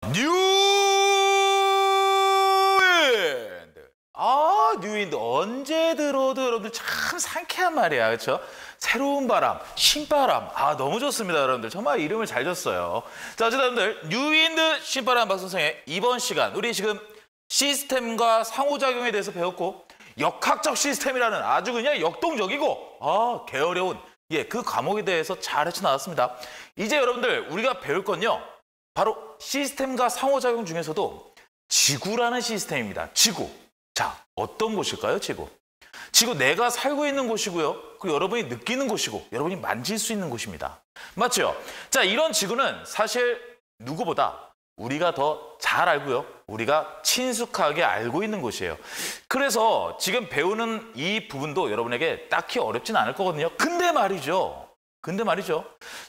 뉴윈드. 뉴윈드 언제 들어도 여러분들 참 상쾌한 말이야, 그렇죠? 새로운 바람, 신바람. 너무 좋습니다, 여러분들. 정말 이름을 잘 줬어요. 자, 어쨌든 여러분들 뉴윈드 신바람 박선생의 이번 시간 우리 지금 시스템과 상호작용에 대해서 배웠고 역학적 시스템이라는 아주 그냥 역동적이고 개 어려운 그 과목에 대해서 잘 헤쳐나왔습니다. 이제 여러분들 우리가 배울 건요. 바로 시스템과 상호작용 중에서도 지구라는 시스템입니다. 지구. 자, 어떤 곳일까요, 지구? 지구 내가 살고 있는 곳이고요. 그리고 여러분이 느끼는 곳이고 여러분이 만질 수 있는 곳입니다. 맞죠? 자, 이런 지구는 사실 누구보다 우리가 더 잘 알고요. 우리가 친숙하게 알고 있는 곳이에요. 그래서 지금 배우는 이 부분도 여러분에게 딱히 어렵진 않을 거거든요. 근데 말이죠.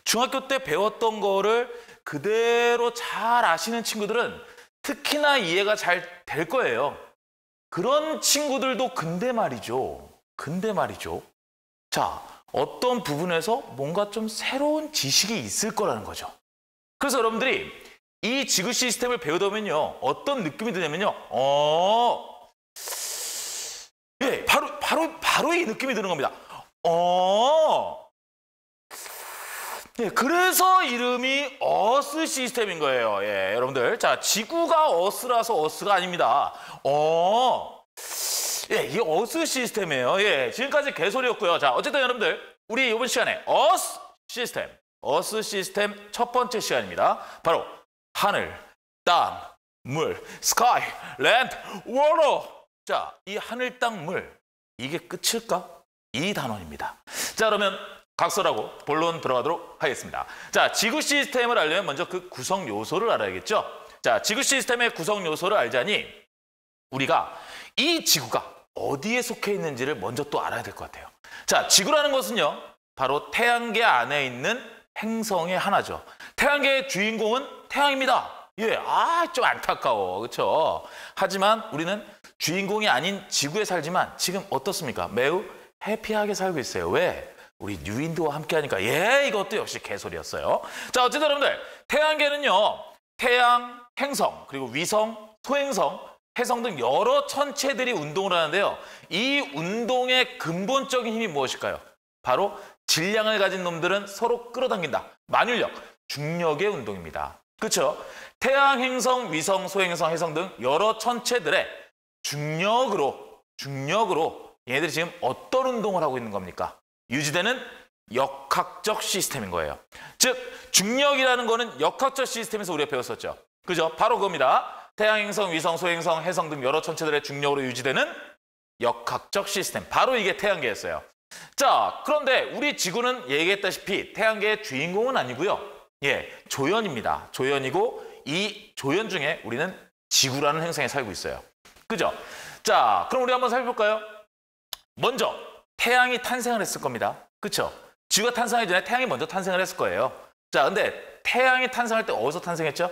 중학교 때 배웠던 거를 그대로 잘 아시는 친구들은 특히나 이해가 잘 될 거예요. 그런 친구들도 근데 말이죠. 자, 어떤 부분에서 뭔가 좀 새로운 지식이 있을 거라는 거죠. 그래서 여러분들이 이 지구 시스템을 배우다 보면요. 어떤 느낌이 드냐면요. 바로 이 느낌이 드는 겁니다. 그래서 이름이 어스 시스템인 거예요. 여러분들. 자, 지구가 어스라서 어스가 아닙니다. 이게 어스 시스템이에요. 지금까지 개소리였고요. 자, 어쨌든 여러분들, 우리 이번 시간에 어스 시스템 첫 번째 시간입니다. 바로 하늘, 땅, 물, 스카이, 랜드, 워터. 자, 이 하늘, 땅, 물, 이게 끝일까? 이 단원입니다. 자, 그러면 각설하고 본론 들어가도록 하겠습니다. 자, 지구 시스템을 알려면 먼저 그 구성 요소를 알아야겠죠? 자, 지구 시스템의 구성 요소를 알자니 우리가 이 지구가 어디에 속해 있는지를 먼저 또 알아야 될 것 같아요. 자, 지구라는 것은요, 바로 태양계 안에 있는 행성의 하나죠. 태양계의 주인공은 태양입니다. 좀 안타까워. 그렇죠? 하지만 우리는 주인공이 아닌 지구에 살지만 지금 어떻습니까? 매우 해피하게 살고 있어요. 왜? 우리 뉴윈드와 함께 하니까. 이것도 역시 개소리였어요. 자, 어쨌든 여러분들, 태양계는요. 태양, 행성, 그리고 위성, 소행성, 해성 등 여러 천체들이 운동을 하는데요. 이 운동의 근본적인 힘이 무엇일까요? 바로 질량을 가진 놈들은 서로 끌어당긴다. 만율력, 중력의 운동입니다. 그렇죠? 태양, 행성, 위성, 소행성, 해성 등 여러 천체들의 중력으로 얘네들이 지금 어떤 운동을 하고 있는 겁니까? 유지되는 역학적 시스템인 거예요. 즉, 중력이라는 거는 역학적 시스템에서 우리가 배웠었죠. 그죠? 바로 그겁니다. 태양, 행성, 위성, 소행성, 해성 등 여러 천체들의 중력으로 유지되는 역학적 시스템. 바로 이게 태양계였어요. 자, 그런데 우리 지구는 얘기했다시피 태양계의 주인공은 아니고요. 조연입니다. 조연이고 이 조연 중에 우리는 지구라는 행성에 살고 있어요. 그죠? 자, 그럼 우리 한번 살펴볼까요? 먼저 태양이 탄생을 했을 겁니다. 그렇죠? 지구가 탄생하기 전에 태양이 먼저 탄생을 했을 거예요. 자, 근데 태양이 탄생할 때 어디서 탄생했죠?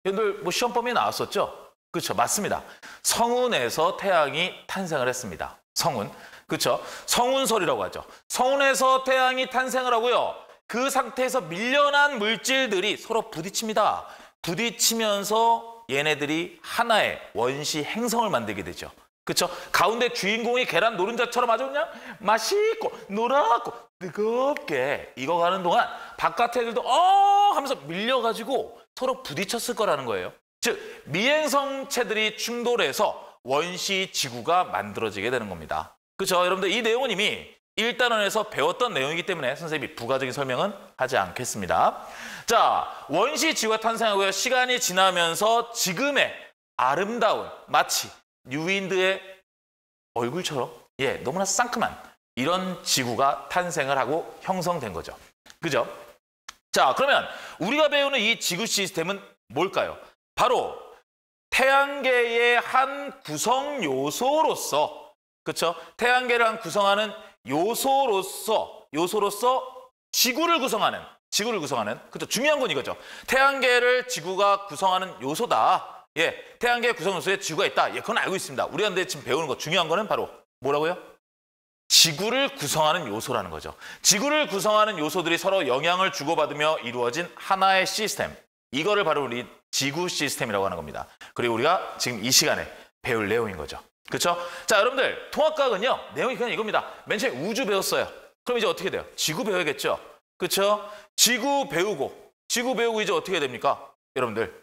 여러분들 뭐 시험 범위에 나왔었죠? 그렇죠? 맞습니다. 성운에서 태양이 탄생을 했습니다. 성운. 그렇죠? 성운설이라고 하죠. 성운에서 태양이 탄생을 하고요. 그 상태에서 밀려난 물질들이 서로 부딪힙니다. 부딪히면서 얘네들이 하나의 원시 행성을 만들게 되죠. 그렇죠? 가운데 주인공이 계란 노른자처럼 아주 그냥 맛있고 노랗고 뜨겁게 익어가는 동안 바깥 애들도 하면서 밀려가지고 서로 부딪혔을 거라는 거예요. 즉, 미행성체들이 충돌해서 원시 지구가 만들어지게 되는 겁니다. 그렇죠? 여러분들 이 내용은 이미 1단원에서 배웠던 내용이기 때문에 선생님이 부가적인 설명은 하지 않겠습니다. 자, 원시 지구가 탄생하고요. 시간이 지나면서 지금의 아름다운 마치 뉴윈드의 얼굴처럼 너무나 상큼한 이런 지구가 탄생을 하고 형성된 거죠. 그죠? 자, 그러면 우리가 배우는 이 지구 시스템은 뭘까요? 바로 태양계의 한 구성 요소로서, 그렇죠? 태양계를 한 구성하는 요소로서 지구를 구성하는, 그렇죠? 중요한 건 이거죠. 태양계를 지구가 구성하는 요소다. 태양계 구성 요소에 지구가 있다. 그건 알고 있습니다. 우리가 근데 지금 배우는 거 중요한 거는 바로 뭐라고요? 지구를 구성하는 요소라는 거죠. 지구를 구성하는 요소들이 서로 영향을 주고받으며 이루어진 하나의 시스템. 이거를 바로 우리 지구 시스템이라고 하는 겁니다. 그리고 우리가 지금 이 시간에 배울 내용인 거죠. 그렇죠? 자, 여러분들 통합과학은요. 내용이 그냥 이겁니다. 맨 처음에 우주 배웠어요. 그럼 이제 어떻게 돼요? 지구 배워야겠죠? 그렇죠? 지구 배우고 이제 어떻게 됩니까? 여러분들.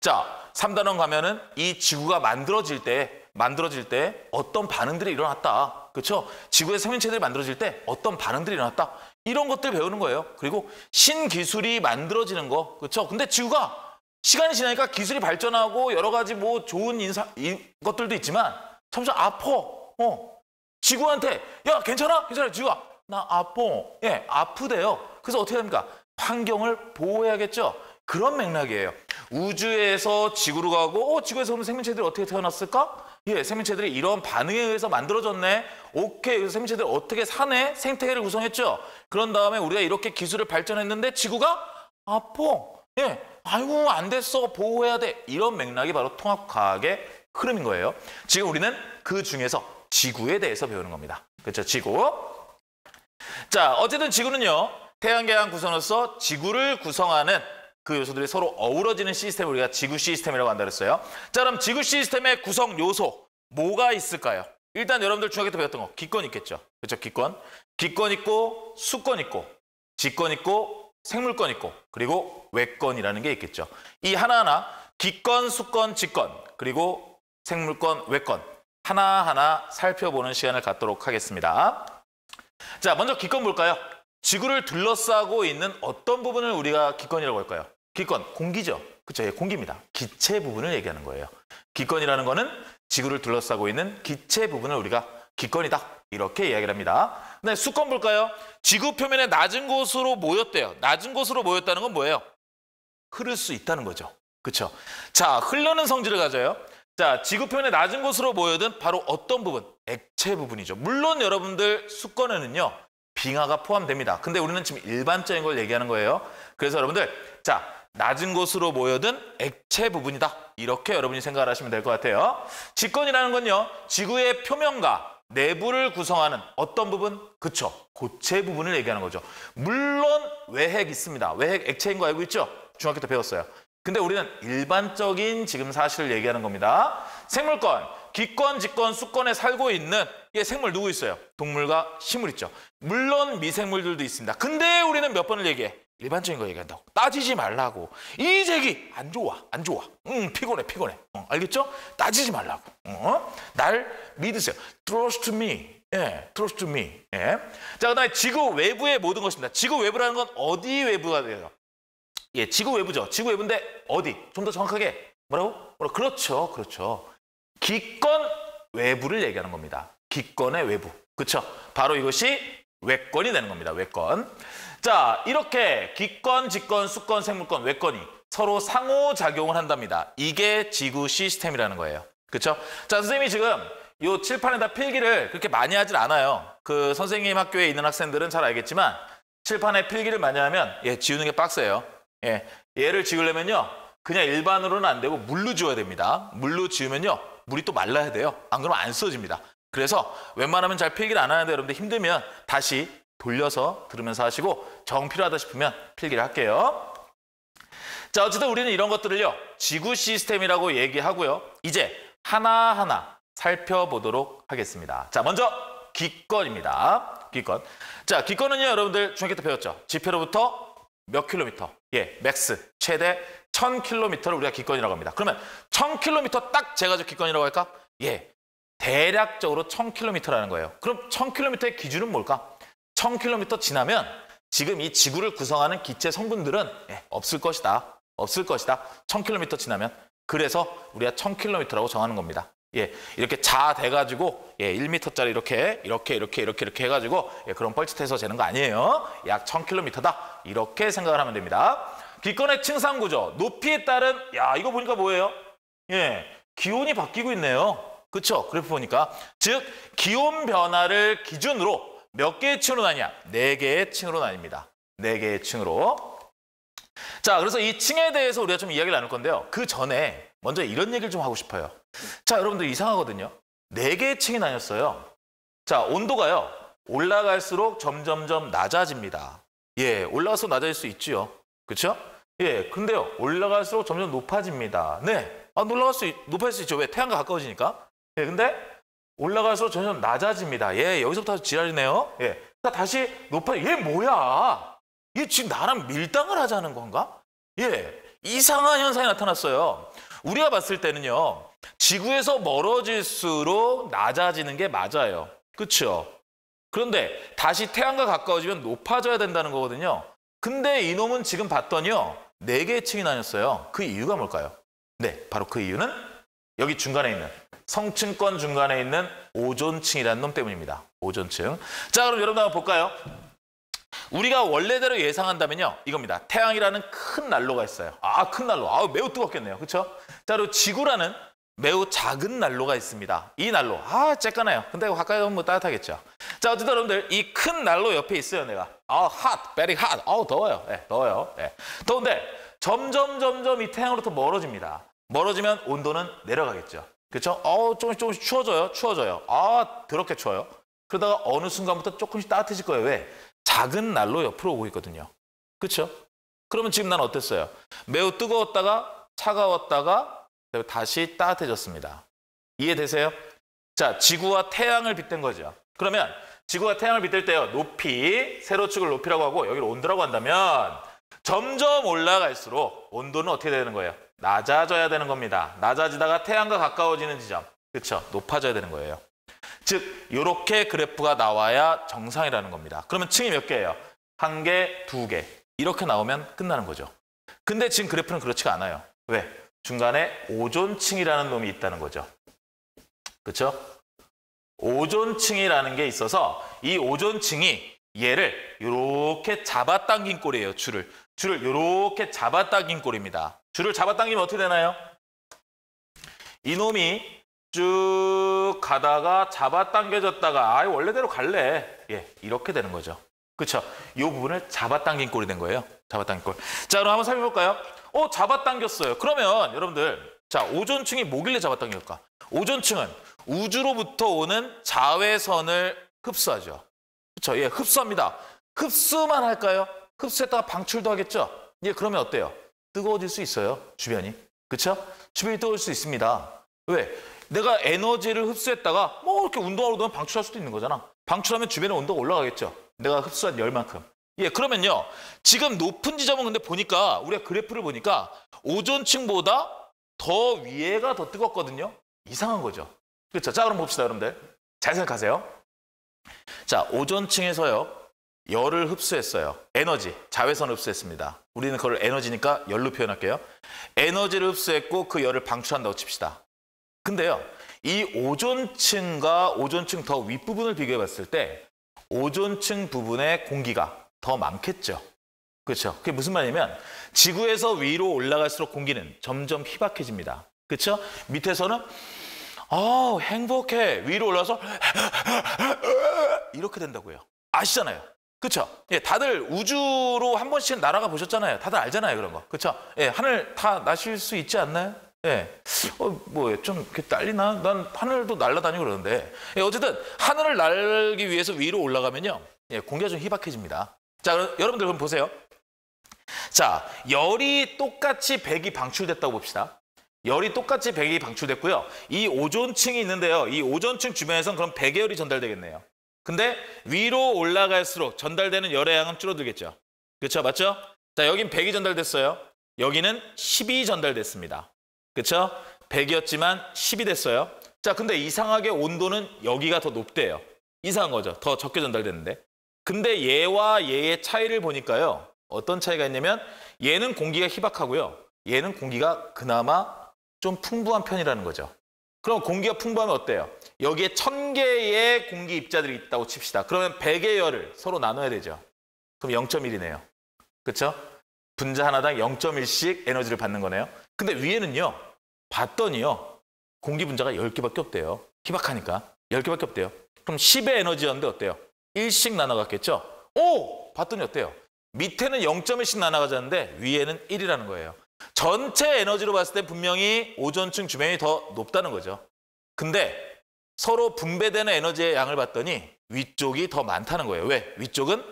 자, 3단원 가면은 이 지구가 만들어질 때 어떤 반응들이 일어났다. 그렇죠? 지구의 생명체들이 만들어질 때 어떤 반응들이 일어났다. 이런 것들 배우는 거예요. 그리고 신기술이 만들어지는 거. 그렇죠? 근데 지구가 시간이 지나니까 기술이 발전하고 여러 가지 뭐 좋은 것들도 있지만 점점 아파. 지구한테 야, 괜찮아? 지구가 나 아파. 예, 아프대요. 그래서 어떻게 됩니까? 환경을 보호해야겠죠. 그런 맥락이에요. 우주에서 지구로 가고 지구에서 오는 생명체들이 어떻게 태어났을까? 예, 생명체들이 이런 반응에 의해서 만들어졌네. 오케이, 그래서 생명체들이 어떻게 사네? 생태계를 구성했죠. 그런 다음에 우리가 이렇게 기술을 발전했는데 지구가 아파. 예, 아이고 안 됐어. 보호해야 돼. 이런 맥락이 바로 통합과학의 흐름인 거예요. 지금 우리는 그 중에서 지구에 대해서 배우는 겁니다. 그렇죠? 지구. 자, 어쨌든 지구는요. 태양계랑 구성으로서 지구를 구성하는 그 요소들이 서로 어우러지는 시스템을 우리가 지구 시스템이라고 한다 그랬어요. 자, 그럼 지구 시스템의 구성 요소 뭐가 있을까요? 일단 여러분들 중학교 때 배웠던 거 기권 있겠죠. 그렇죠? 기권 있고 수권 있고 지권 있고 생물권 있고 그리고 외권이라는 게 있겠죠. 이 하나하나 기권, 수권, 지권 그리고 생물권, 외권 하나하나 살펴보는 시간을 갖도록 하겠습니다. 자, 먼저 기권 볼까요? 지구를 둘러싸고 있는 어떤 부분을 우리가 기권이라고 할까요? 기권, 공기죠. 그렇죠? 예, 공기입니다. 기체 부분을 얘기하는 거예요. 기권이라는 거는 지구를 둘러싸고 있는 기체 부분을 우리가 기권이다. 이렇게 이야기를 합니다. 네, 수권 볼까요? 지구 표면의 낮은 곳으로 모였대요. 낮은 곳으로 모였다는 건 뭐예요? 흐를 수 있다는 거죠. 그렇죠? 자, 흐르는 성질을 가져요. 자, 지구 표면의 낮은 곳으로 모여든 바로 어떤 부분? 액체 부분이죠. 물론 여러분들 수권에는요. 빙하가 포함됩니다. 근데 우리는 지금 일반적인 걸 얘기하는 거예요. 그래서 여러분들 자, 낮은 곳으로 모여든 액체 부분이다. 이렇게 여러분이 생각을 하시면 될 것 같아요. 지권이라는 건요. 지구의 표면과 내부를 구성하는 어떤 부분? 그쵸. 고체 부분을 얘기하는 거죠. 물론 외핵 있습니다. 외핵 액체인 거 알고 있죠? 중학교 때 배웠어요. 근데 우리는 일반적인 지금 사실을 얘기하는 겁니다. 생물권, 기권, 지권, 수권에 살고 있는 생물 누구 있어요? 동물과 식물 있죠. 물론 미생물들도 있습니다. 근데 우리는 몇 번을 얘기해? 일반적인 거 얘기한다고. 따지지 말라고. 이 얘기 안 좋아. 피곤해. 알겠죠? 따지지 말라고. 날 믿으세요. Trust me. 예, trust me. 예. 자, 그다음에 지구 외부의 모든 것입니다. 지구 외부라는 건 어디 외부가 돼요? 예, 지구 외부죠. 지구 외부인데 어디? 좀 더 정확하게 뭐라고? 그렇죠. 기권 외부를 얘기하는 겁니다. 기권의 외부. 그렇죠? 바로 이것이 외권이 되는 겁니다. 외권. 자, 이렇게 기권, 지권, 수권, 생물권, 외권이 서로 상호작용을 한답니다. 이게 지구 시스템이라는 거예요. 그렇죠? 자, 선생님이 지금 이 칠판에다 필기를 그렇게 많이 하질 않아요. 그 선생님 학교에 있는 학생들은 잘 알겠지만 칠판에 필기를 많이 하면 지우는 게 빡세요. 예, 얘를 지우려면요. 그냥 일반으로는 안 되고 물로 지워야 됩니다. 물로 지우면요. 물이 또 말라야 돼요. 안 그러면 안 써집니다. 그래서 웬만하면 잘 필기를 안 하는데 여러분들 힘들면 다시 돌려서 들으면서 하시고 정 필요하다 싶으면 필기를 할게요. 자, 어쨌든 우리는 이런 것들을요. 지구 시스템이라고 얘기하고요. 이제 하나하나 살펴보도록 하겠습니다. 자, 먼저 기권입니다. 기권. 자, 기권은요. 여러분들 중학교 때 배웠죠. 지표로부터 몇 킬로미터? 예, 맥스, 최대 1000km를 우리가 기권이라고 합니다. 그러면 1000km 딱 재가지고 기권이라고 할까? 예, 대략적으로 1000km라는 거예요. 그럼 1000km의 기준은 뭘까? 1000km 지나면 지금 이 지구를 구성하는 기체 성분들은 없을 것이다. 1000km 지나면. 그래서 우리가 1000km라고 정하는 겁니다. 예, 이렇게 자 돼가지고 1m짜리 이렇게 해가지고 그런 뻘짓해서 재는 거 아니에요. 약 1000km다. 이렇게 생각을 하면 됩니다. 기권의 층상 구조, 높이에 따른 이거 보니까 뭐예요? 예, 기온이 바뀌고 있네요. 그렇죠? 그래프 보니까 즉 기온 변화를 기준으로 몇 개의 층으로 나뉘냐? 4개의 층으로 나뉩니다. 4개의 층으로. 자, 그래서 이 층에 대해서 우리가 좀 이야기를 나눌 건데요. 그 전에 먼저 이런 얘기를 좀 하고 싶어요. 자, 여러분들 이상하거든요. 4개의 층이 나뉘었어요. 자, 온도가요. 올라갈수록 점점점 낮아집니다. 예, 올라갈수록 낮아질 수 있죠. 그렇죠? 예, 근데요, 올라갈수록 점점 높아집니다. 네, 높아질 수 있죠. 왜? 태양과 가까워지니까. 예, 근데 올라갈수록 점점 낮아집니다. 예, 여기서부터 지랄이네요. 예, 다시 얘 뭐야? 얘 지금 나랑 밀당을 하자는 건가? 예, 이상한 현상이 나타났어요. 우리가 봤을 때는요, 지구에서 멀어질수록 낮아지는 게 맞아요. 그렇죠? 그런데 다시 태양과 가까워지면 높아져야 된다는 거거든요. 근데 이놈은 지금 봤더니요, 4개의 층이 나뉘었어요. 그 이유가 뭘까요? 네, 바로 그 이유는 여기 중간에 있는 성층권 중간에 있는 오존층이라는 놈 때문입니다. 오존층. 자, 그럼 여러분 한번 볼까요? 우리가 원래대로 예상한다면요, 이겁니다. 태양이라는 큰 난로가 있어요. 큰 난로. 매우 뜨겁겠네요. 그렇죠? 자, 그리고 지구라는 매우 작은 난로가 있습니다. 이 난로. 쬐까나요. 근데 가까이 가면 뭐 따뜻하겠죠. 자, 어쨌든 여러분들 이 큰 난로 옆에 있어요, 내가. hot, very hot. 더워요. 네, 더워요. 네. 더운데 점점 이 태양으로부터 멀어집니다. 멀어지면 온도는 내려가겠죠. 그렇죠? 조금씩 추워져요. 더럽게 추워요. 그러다가 어느 순간부터 조금씩 따뜻해질 거예요. 왜? 작은 난로 옆으로 오고 있거든요. 그렇죠? 그러면 지금 난 어땠어요? 매우 뜨거웠다가 차가웠다가 다시 따뜻해졌습니다. 이해되세요? 자, 지구와 태양을 빗댄 거죠. 그러면 지구와 태양을 빗댈 때요, 높이, 세로축을 높이라고 하고 여기를 온도라고 한다면 점점 올라갈수록 온도는 어떻게 되는 거예요? 낮아져야 되는 겁니다. 낮아지다가 태양과 가까워지는 지점, 그렇죠? 높아져야 되는 거예요. 즉, 이렇게 그래프가 나와야 정상이라는 겁니다. 그러면 층이 몇 개예요? 1개, 2개. 이렇게 나오면 끝나는 거죠. 근데 지금 그래프는 그렇지가 않아요. 왜? 중간에 오존층이라는 놈이 있다는 거죠. 그렇죠? 오존층이라는 게 있어서 이 오존층이 얘를 이렇게 잡아당긴 꼴이에요. 줄을 이렇게 잡아당긴 꼴입니다. 줄을 잡아당기면 어떻게 되나요? 이놈이 쭉 가다가 잡아당겨졌다가 원래대로 갈래. 예, 이렇게 되는 거죠. 그렇죠? 이 부분을 잡아당긴 꼴이 된 거예요. 잡아당긴 꼴. 자, 그럼 한번 살펴볼까요? 잡아당겼어요. 그러면 여러분들, 자, 오존층이 뭐길래 잡아당길까? 오존층은 우주로부터 오는 자외선을 흡수하죠. 그렇죠? 예, 흡수합니다. 흡수만 할까요? 흡수했다가 방출도 하겠죠? 예, 그러면 어때요? 뜨거워질 수 있어요. 주변이. 그렇죠? 주변이 뜨거워질 수 있습니다. 왜? 내가 에너지를 흡수했다가 이렇게 운동하러 두면 방출할 수도 있는 거잖아. 방출하면 주변의 온도가 올라가겠죠. 내가 흡수한 열만큼. 예, 그러면요, 지금 높은 지점은 근데 보니까 우리가 그래프를 보니까 오존층보다 더 위에가 더 뜨겁거든요. 이상한 거죠. 그렇죠? 자, 그럼 봅시다, 여러분들. 잘 생각하세요. 자, 오존층에서요, 열을 흡수했어요. 에너지, 자외선을 흡수했습니다. 우리는 그걸 에너지니까 열로 표현할게요. 에너지를 흡수했고 그 열을 방출한다고 칩시다. 근데요, 이 오존층과 오존층 더 윗부분을 비교해 봤을 때 오존층 부분에 공기가 더 많겠죠. 그렇죠? 그게 무슨 말이냐면 지구에서 위로 올라갈수록 공기는 점점 희박해집니다. 그렇죠? 밑에서는 행복해. 위로 올라서 이렇게 된다고요. 아시잖아요. 그렇죠? 예, 다들 우주로 한 번씩은 날아가 보셨잖아요. 다들 알잖아요, 그런 거. 그렇죠? 예, 하늘 다 나실 수 있지 않나요? 예, 좀 이렇게 딸리나? 난 하늘도 날아다니고 그러는데. 예, 어쨌든 하늘을 날기 위해서 위로 올라가면요, 예, 공기가 좀 희박해집니다. 자, 여러분들 그럼 보세요. 자, 열이 똑같이 100이 방출됐다고 봅시다. 열이 똑같이 100이 방출됐고요. 이 오존층이 있는데요. 이 오존층 주변에선 그럼 100의 열이 전달되겠네요. 근데 위로 올라갈수록 전달되는 열의 양은 줄어들겠죠. 그렇죠? 맞죠? 자, 여긴 100이 전달됐어요. 여기는 10이 전달됐습니다. 그렇죠? 100이었지만 10이 됐어요. 자, 근데 이상하게 온도는 여기가 더 높대요. 이상한 거죠. 더 적게 전달됐는데. 근데 얘와 얘의 차이를 보니까요, 어떤 차이가 있냐면 얘는 공기가 희박하고요, 얘는 공기가 그나마 좀 풍부한 편이라는 거죠. 그럼 공기가 풍부하면 어때요? 여기에 1000개의 공기 입자들이 있다고 칩시다. 그러면 100의 열을 서로 나눠야 되죠. 그럼 0.1이네요. 그렇죠? 분자 하나당 0.1씩 에너지를 받는 거네요. 근데 위에는요, 봤더니요, 공기 분자가 10개밖에 없대요. 희박하니까 10개밖에 없대요. 그럼 10의 에너지였는데 어때요? 1씩 나눠갔겠죠? 봤더니 어때요? 밑에는 0.1씩 나눠가자는데 위에는 1이라는 거예요. 전체 에너지로 봤을 때 분명히 오존층 주변이 더 높다는 거죠. 근데 서로 분배되는 에너지의 양을 봤더니 위쪽이 더 많다는 거예요. 왜? 위쪽은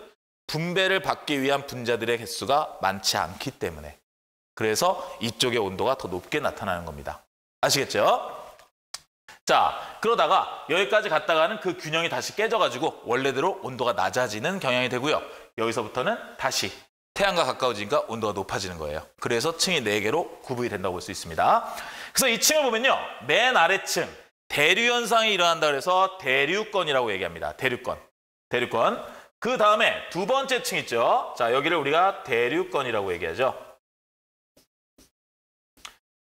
분배를 받기 위한 분자들의 개수가 많지 않기 때문에. 그래서 이쪽의 온도가 더 높게 나타나는 겁니다. 아시겠죠? 자, 그러다가 여기까지 갔다가는 그 균형이 다시 깨져가지고 원래대로 온도가 낮아지는 경향이 되고요. 여기서부터는 다시 태양과 가까워지니까 온도가 높아지는 거예요. 그래서 층이 4개로 구분이 된다고 볼 수 있습니다. 그래서 이 층을 보면요. 맨 아래층 대류 현상이 일어난다 그래서 대류권이라고 얘기합니다. 대류권. 그 다음에 두 번째 층 있죠. 자, 여기를 우리가 대류권이라고 얘기하죠.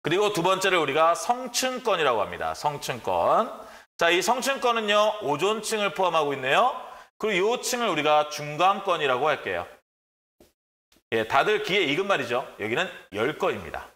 그리고 두 번째를 우리가 성층권이라고 합니다. 성층권. 자, 이 성층권은요. 오존층을 포함하고 있네요. 그리고 이 층을 우리가 중간권이라고 할게요. 예, 다들 귀에 익은 말이죠. 여기는 열권입니다.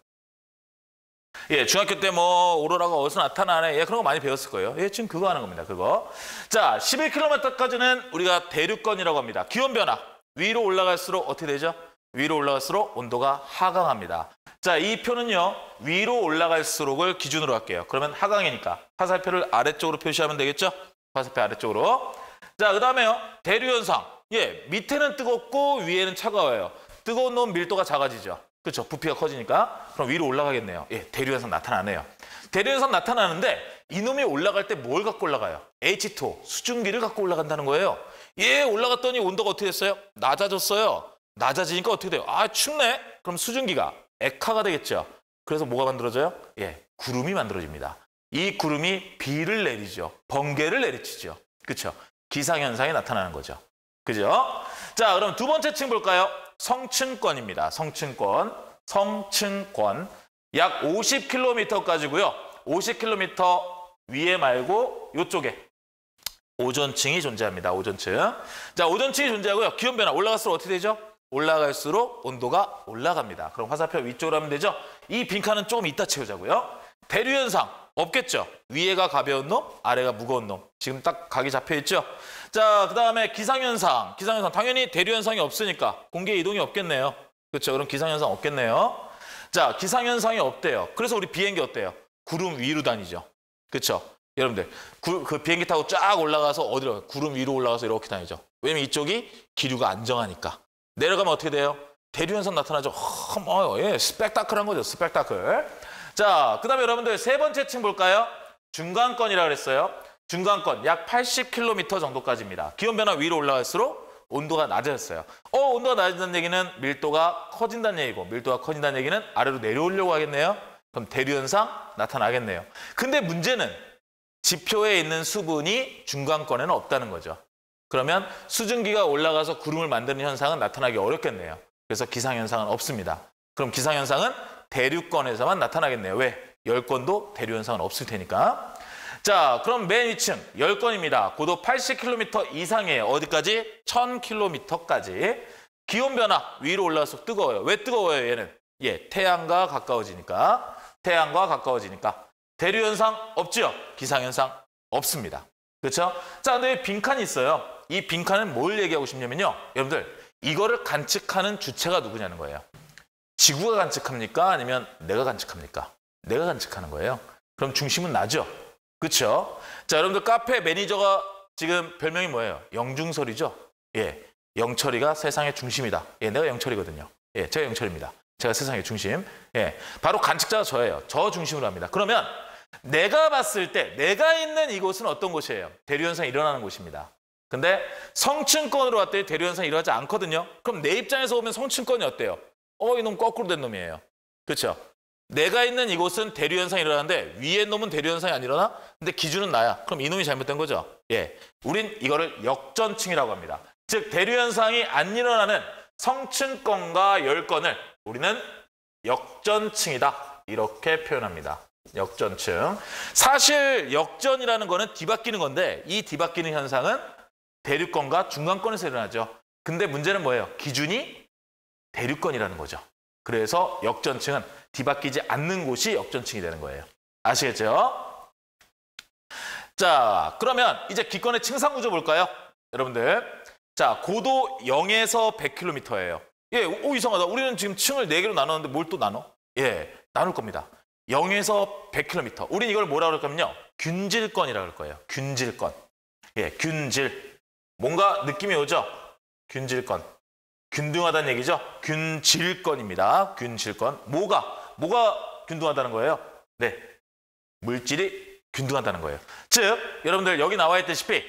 예, 중학교 때 뭐 오로라가 어디서 나타나네. 예, 그런 거 많이 배웠을 거예요. 예, 지금 그거 하는 겁니다. 그거. 자, 11km까지는 우리가 대류권이라고 합니다. 기온 변화. 위로 올라갈수록 어떻게 되죠? 위로 올라갈수록 온도가 하강합니다. 자, 이 표는요. 위로 올라갈수록을 기준으로 할게요. 그러면 하강이니까 화살표를 아래쪽으로 표시하면 되겠죠? 화살표 아래쪽으로. 자, 그다음에요. 대류 현상. 예, 밑에는 뜨겁고 위에는 차가워요. 뜨거운 놈 밀도가 작아지죠. 그렇죠. 부피가 커지니까. 그럼 위로 올라가겠네요. 예, 대류 현상 나타나네요. 대류 현상 나타나는데 이놈이 올라갈 때 뭘 갖고 올라가요? H2O, 수증기를 갖고 올라간다는 거예요. 예, 올라갔더니 온도가 어떻게 됐어요? 낮아졌어요. 낮아지니까 어떻게 돼요? 아, 춥네? 그럼 수증기가 액화가 되겠죠. 그래서 뭐가 만들어져요? 예, 구름이 만들어집니다. 이 구름이 비를 내리죠. 번개를 내리치죠. 그렇죠. 기상현상이 나타나는 거죠. 그죠? 자, 그럼 두 번째 층 볼까요? 성층권입니다. 성층권. 약 50km까지고요. 50km 위에 말고 이쪽에 오존층이 존재합니다. 오존층. 자, 오존층이 존재하고요. 기온 변화 올라갈수록 어떻게 되죠? 올라갈수록 온도가 올라갑니다. 그럼 화살표 위쪽으로 하면 되죠? 이 빈칸은 조금 이따 채우자고요. 대류 현상 없겠죠? 위에가 가벼운 놈, 아래가 무거운 놈. 지금 딱 각이 잡혀 있죠? 자, 그다음에 기상현상. 기상현상 당연히 대류 현상이 없으니까 공기 이동이 없겠네요. 그렇죠? 그럼 기상현상 없겠네요. 자, 기상현상이 없대요. 그래서 우리 비행기 어때요? 구름 위로 다니죠. 그렇죠? 여러분들 그 비행기 타고 쫙 올라가서 어디로 가요? 구름 위로 올라가서 이렇게 다니죠. 왜냐면 이쪽이 기류가 안정하니까. 내려가면 어떻게 돼요? 대류 현상 나타나죠. 예, 스펙타클한 거죠. 스펙타클. 자, 그다음에 여러분들 세 번째 층 볼까요? 중간권이라 그랬어요. 중간권 약 80km 정도까지입니다. 기온 변화 위로 올라갈수록 온도가 낮아졌어요. 온도가 낮아진다는 얘기는 밀도가 커진다는 얘기고, 밀도가 커진다는 얘기는 아래로 내려오려고 하겠네요. 그럼 대류 현상 나타나겠네요. 근데 문제는 지표에 있는 수분이 중간권에는 없다는 거죠. 그러면 수증기가 올라가서 구름을 만드는 현상은 나타나기 어렵겠네요. 그래서 기상현상은 없습니다. 그럼 기상현상은 대류권에서만 나타나겠네요. 왜? 열권도 대류현상은 없을 테니까. 자, 그럼 맨 위층 열권입니다. 고도 80km 이상이에요. 어디까지? 1000km까지. 기온 변화 위로 올라갈수록 뜨거워요. 왜 뜨거워요, 얘는? 예, 태양과 가까워지니까. 태양과 가까워지니까. 대류현상 없죠? 기상현상 없습니다. 그렇죠? 자, 근데 빈칸이 있어요. 이 빈칸은 뭘 얘기하고 싶냐면요. 여러분들, 이거를 관측하는 주체가 누구냐는 거예요. 지구가 관측합니까? 아니면 내가 관측합니까? 내가 관측하는 거예요. 그럼 중심은 나죠? 그렇죠? 자, 여러분들 카페 매니저가 지금 별명이 뭐예요? 영중설이죠? 예, 영철이가 세상의 중심이다. 예, 내가 영철이거든요. 예, 제가 영철입니다. 제가 세상의 중심. 예, 바로 관측자가 저예요. 저 중심으로 합니다. 그러면 내가 봤을 때 내가 있는 이곳은 어떤 곳이에요? 대류현상이 일어나는 곳입니다. 근데 성층권으로 왔더니 대류현상이 일어나지 않거든요. 그럼 내 입장에서 보면 성층권이 어때요? 이놈 거꾸로 된 놈이에요. 그렇죠? 내가 있는 이곳은 대류현상이 일어나는데 위에 놈은 대류현상이 안 일어나? 근데 기준은 나야. 그럼 이놈이 잘못된 거죠? 예, 우린 이거를 역전층이라고 합니다. 즉 대류현상이 안 일어나는 성층권과 열권을 우리는 역전층이다. 이렇게 표현합니다. 역전층. 사실 역전이라는 거는 뒤바뀌는 건데 이 뒤바뀌는 현상은 대류권과 중간권에서 일어나죠. 근데 문제는 뭐예요? 기준이 대류권이라는 거죠. 그래서 역전층은 뒤바뀌지 않는 곳이 역전층이 되는 거예요. 아시겠죠? 자, 그러면 이제 기권의 층상 구조 볼까요? 여러분들. 자, 고도 0에서 100km예요. 예, 이상하다. 우리는 지금 층을 4개로 나눴는데 뭘 또 나눠? 예, 나눌 겁니다. 0에서 100km. 우린 이걸 뭐라 그럴 거면요. 균질권이라 그럴 거예요. 균질권. 예, 균질. 뭔가 느낌이 오죠? 균질권. 균등하다는 얘기죠. 균질권입니다. 균질권. 뭐가 균등하다는 거예요? 네, 물질이 균등하다는 거예요. 즉, 여러분들 여기 나와 있다시피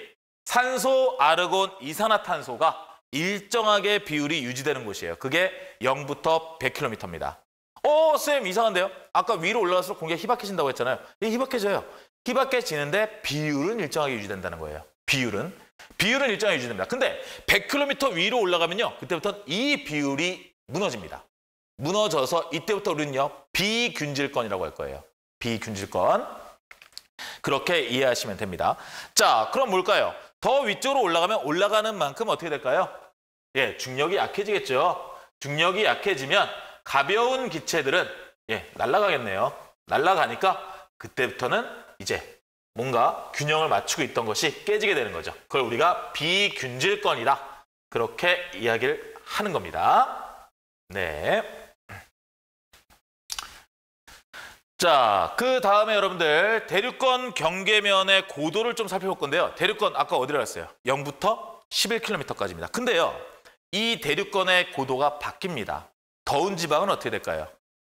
산소, 아르곤, 이산화탄소가 일정하게 비율이 유지되는 곳이에요. 그게 0부터 100km입니다. 쌤 이상한데요? 아까 위로 올라갈수록 공기가 희박해진다고 했잖아요. 이게 희박해져요. 희박해지는데 비율은 일정하게 유지된다는 거예요. 비율은 일정하게 유지됩니다. 근데 100km 위로 올라가면요, 그때부터 이 비율이 무너집니다. 무너져서 이때부터 우리는요, 비균질권이라고 할 거예요. 비균질권. 그렇게 이해하시면 됩니다. 자, 그럼 뭘까요? 더 위쪽으로 올라가면 올라가는 만큼 어떻게 될까요? 예, 중력이 약해지겠죠. 중력이 약해지면 가벼운 기체들은 날아가겠네요. 날아가니까 그때부터는 이제 뭔가 균형을 맞추고 있던 것이 깨지게 되는 거죠. 그걸 우리가 비균질권이다. 그렇게 이야기를 하는 겁니다. 네. 자, 그 다음에 여러분들 대륙권 경계면의 고도를 좀 살펴볼 건데요. 대륙권 아까 어디로 갔어요? 0부터 11km까지입니다. 근데요, 이 대륙권의 고도가 바뀝니다. 더운 지방은 어떻게 될까요?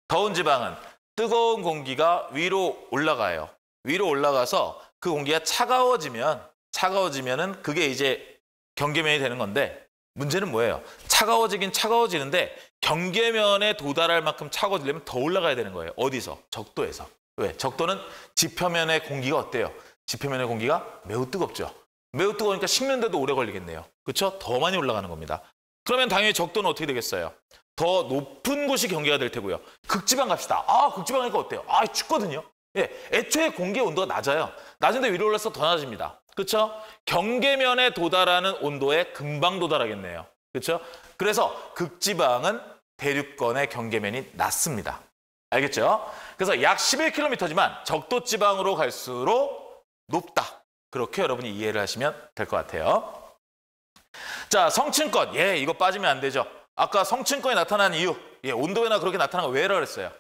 더운 지방은 뜨거운 공기가 위로 올라가요. 위로 올라가서 그 공기가 차가워지면은 그게 이제 경계면이 되는 건데, 문제는 뭐예요? 차가워지긴 차가워지는데 경계면에 도달할 만큼 차가워지려면 더 올라가야 되는 거예요. 어디서? 적도에서. 왜? 적도는 지표면의 공기가 어때요? 지표면의 공기가 매우 뜨겁죠. 매우 뜨거우니까 식는데도 오래 걸리겠네요. 그렇죠? 더 많이 올라가는 겁니다. 그러면 당연히 적도는 어떻게 되겠어요? 더 높은 곳이 경계가 될 테고요. 극지방 갑시다. 극지방 가니까 어때요? 춥거든요. 예, 애초에 공기의 온도가 낮아요. 낮은데 위로 올라서 더 낮아집니다. 그렇죠? 경계면에 도달하는 온도에 금방 도달하겠네요. 그렇죠? 그래서 극지방은 대륙권의 경계면이 낮습니다. 알겠죠? 그래서 약 11km지만 적도 지방으로 갈수록 높다. 그렇게 여러분이 이해를 하시면 될 것 같아요. 자, 성층권. 이거 빠지면 안 되죠. 아까 성층권이 나타난 이유. 온도에나 그렇게 나타난 거 왜라고 그랬어요?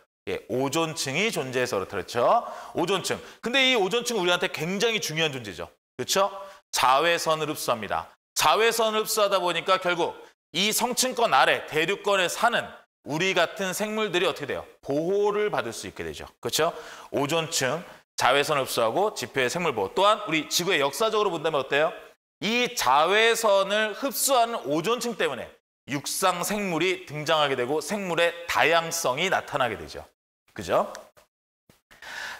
오존층이 존재해서 그렇죠. 오존층. 근데 이 오존층은 우리한테 굉장히 중요한 존재죠. 그렇죠? 자외선을 흡수합니다. 자외선을 흡수하다 보니까 결국 이 성층권 아래 대륙권에 사는 우리 같은 생물들이 어떻게 돼요? 보호를 받을 수 있게 되죠. 그렇죠? 오존층, 자외선을 흡수하고 지표의 생물 보호. 또한 우리 지구의 역사적으로 본다면 어때요? 이 자외선을 흡수하는 오존층 때문에 육상 생물이 등장하게 되고 생물의 다양성이 나타나게 되죠. 그죠?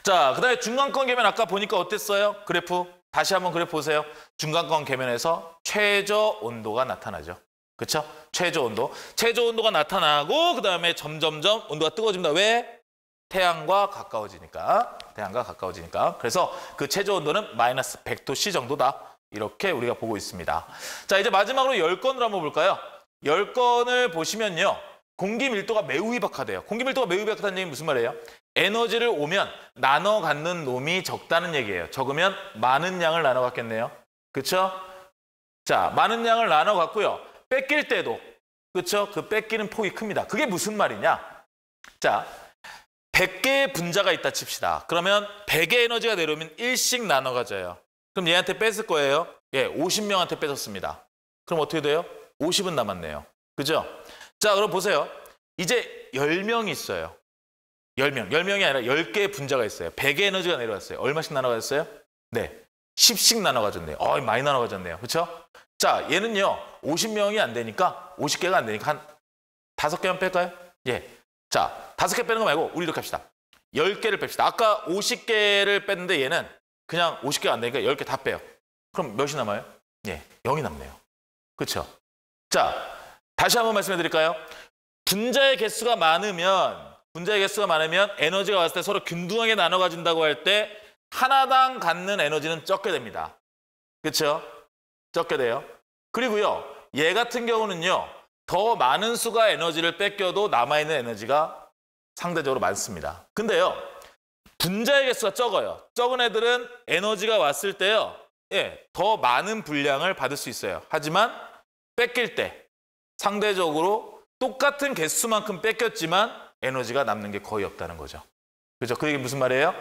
자, 그 다음에 중간권 계면 아까 보니까 어땠어요? 그래프. 다시 한번 그래프 보세요. 중간권 계면에서 최저 온도가 나타나죠. 그렇죠? 최저 온도. 최저 온도가 나타나고 그 다음에 점점점 온도가 뜨거워집니다. 왜? 태양과 가까워지니까. 태양과 가까워지니까. 그래서 그 최저 온도는 마이너스 100도C 정도다. 이렇게 우리가 보고 있습니다. 자, 이제 마지막으로 10건으로 한번 볼까요? 10건을 보시면요. 공기 밀도가 매우 희박하대요. 공기 밀도가 매우 희박하다는 얘기는 무슨 말이에요? 에너지를 오면 나눠 갖는 놈이 적다는 얘기예요. 적으면 많은 양을 나눠 갖겠네요. 그렇죠? 자, 많은 양을 나눠 갖고요. 뺏길 때도 그렇죠? 그 뺏기는 폭이 큽니다. 그게 무슨 말이냐? 자, 100개의 분자가 있다 칩시다. 그러면 100의 에너지가 내려오면 1씩 나눠 가져요. 그럼 얘한테 뺏을 거예요. 50명한테 뺏었습니다. 그럼 어떻게 돼요? 50은 남았네요. 그죠? 자, 그럼 보세요. 이제 10명이 있어요. 10명. 10명이 아니라 10개의 분자가 있어요. 100의 에너지가 내려왔어요. 얼마씩 나눠 가졌어요? 네. 10씩 나눠 가졌네요. 많이 나눠 가졌네요. 그렇죠? 자, 얘는요. 50명이 안 되니까 50개가 안 되니까 한 5개만 뺄까요? 자, 5개 빼는 거 말고 우리 이렇게 합시다. 10개를 뺍시다. 아까 50개를 뺐는데 얘는 그냥 50개가 안 되니까 10개 다 빼요. 그럼 몇이 남아요? 0이 남네요. 그렇죠? 자, 다시 한번 말씀해 드릴까요? 분자의 개수가 많으면 에너지가 왔을 때 서로 균등하게 나눠 가진다고 할 때 하나당 갖는 에너지는 적게 됩니다. 그렇죠? 적게 돼요. 그리고요. 얘 같은 경우는요. 더 많은 수가 에너지를 뺏겨도 남아있는 에너지가 상대적으로 많습니다. 근데요. 분자의 개수가 적어요. 적은 애들은 에너지가 왔을 때요. 더 많은 분량을 받을 수 있어요. 하지만 뺏길 때 상대적으로 똑같은 개수만큼 뺏겼지만 에너지가 남는 게 거의 없다는 거죠. 그죠? 그 얘기 무슨 말이에요?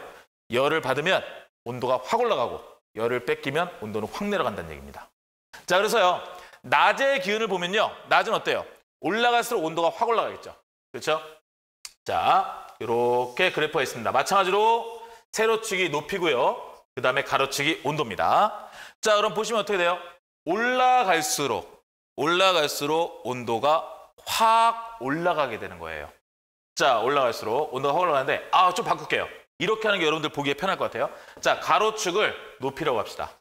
열을 받으면 온도가 확 올라가고 열을 뺏기면 온도는 확 내려간다는 얘기입니다. 자, 그래서요. 낮의 기온을 보면요. 낮은 어때요? 올라갈수록 온도가 확 올라가겠죠. 그렇죠? 자, 이렇게 그래프가 있습니다. 마찬가지로 세로축이 높이고요. 그 다음에 가로축이 온도입니다. 자, 그럼 보시면 어떻게 돼요? 올라갈수록 온도가 확 올라가게 되는 거예요. 자, 올라갈수록 온도가 확 올라가는데 좀 바꿀게요. 이렇게 하는 게 여러분들 보기에 편할 것 같아요. 자, 가로축을 높이라고 합시다.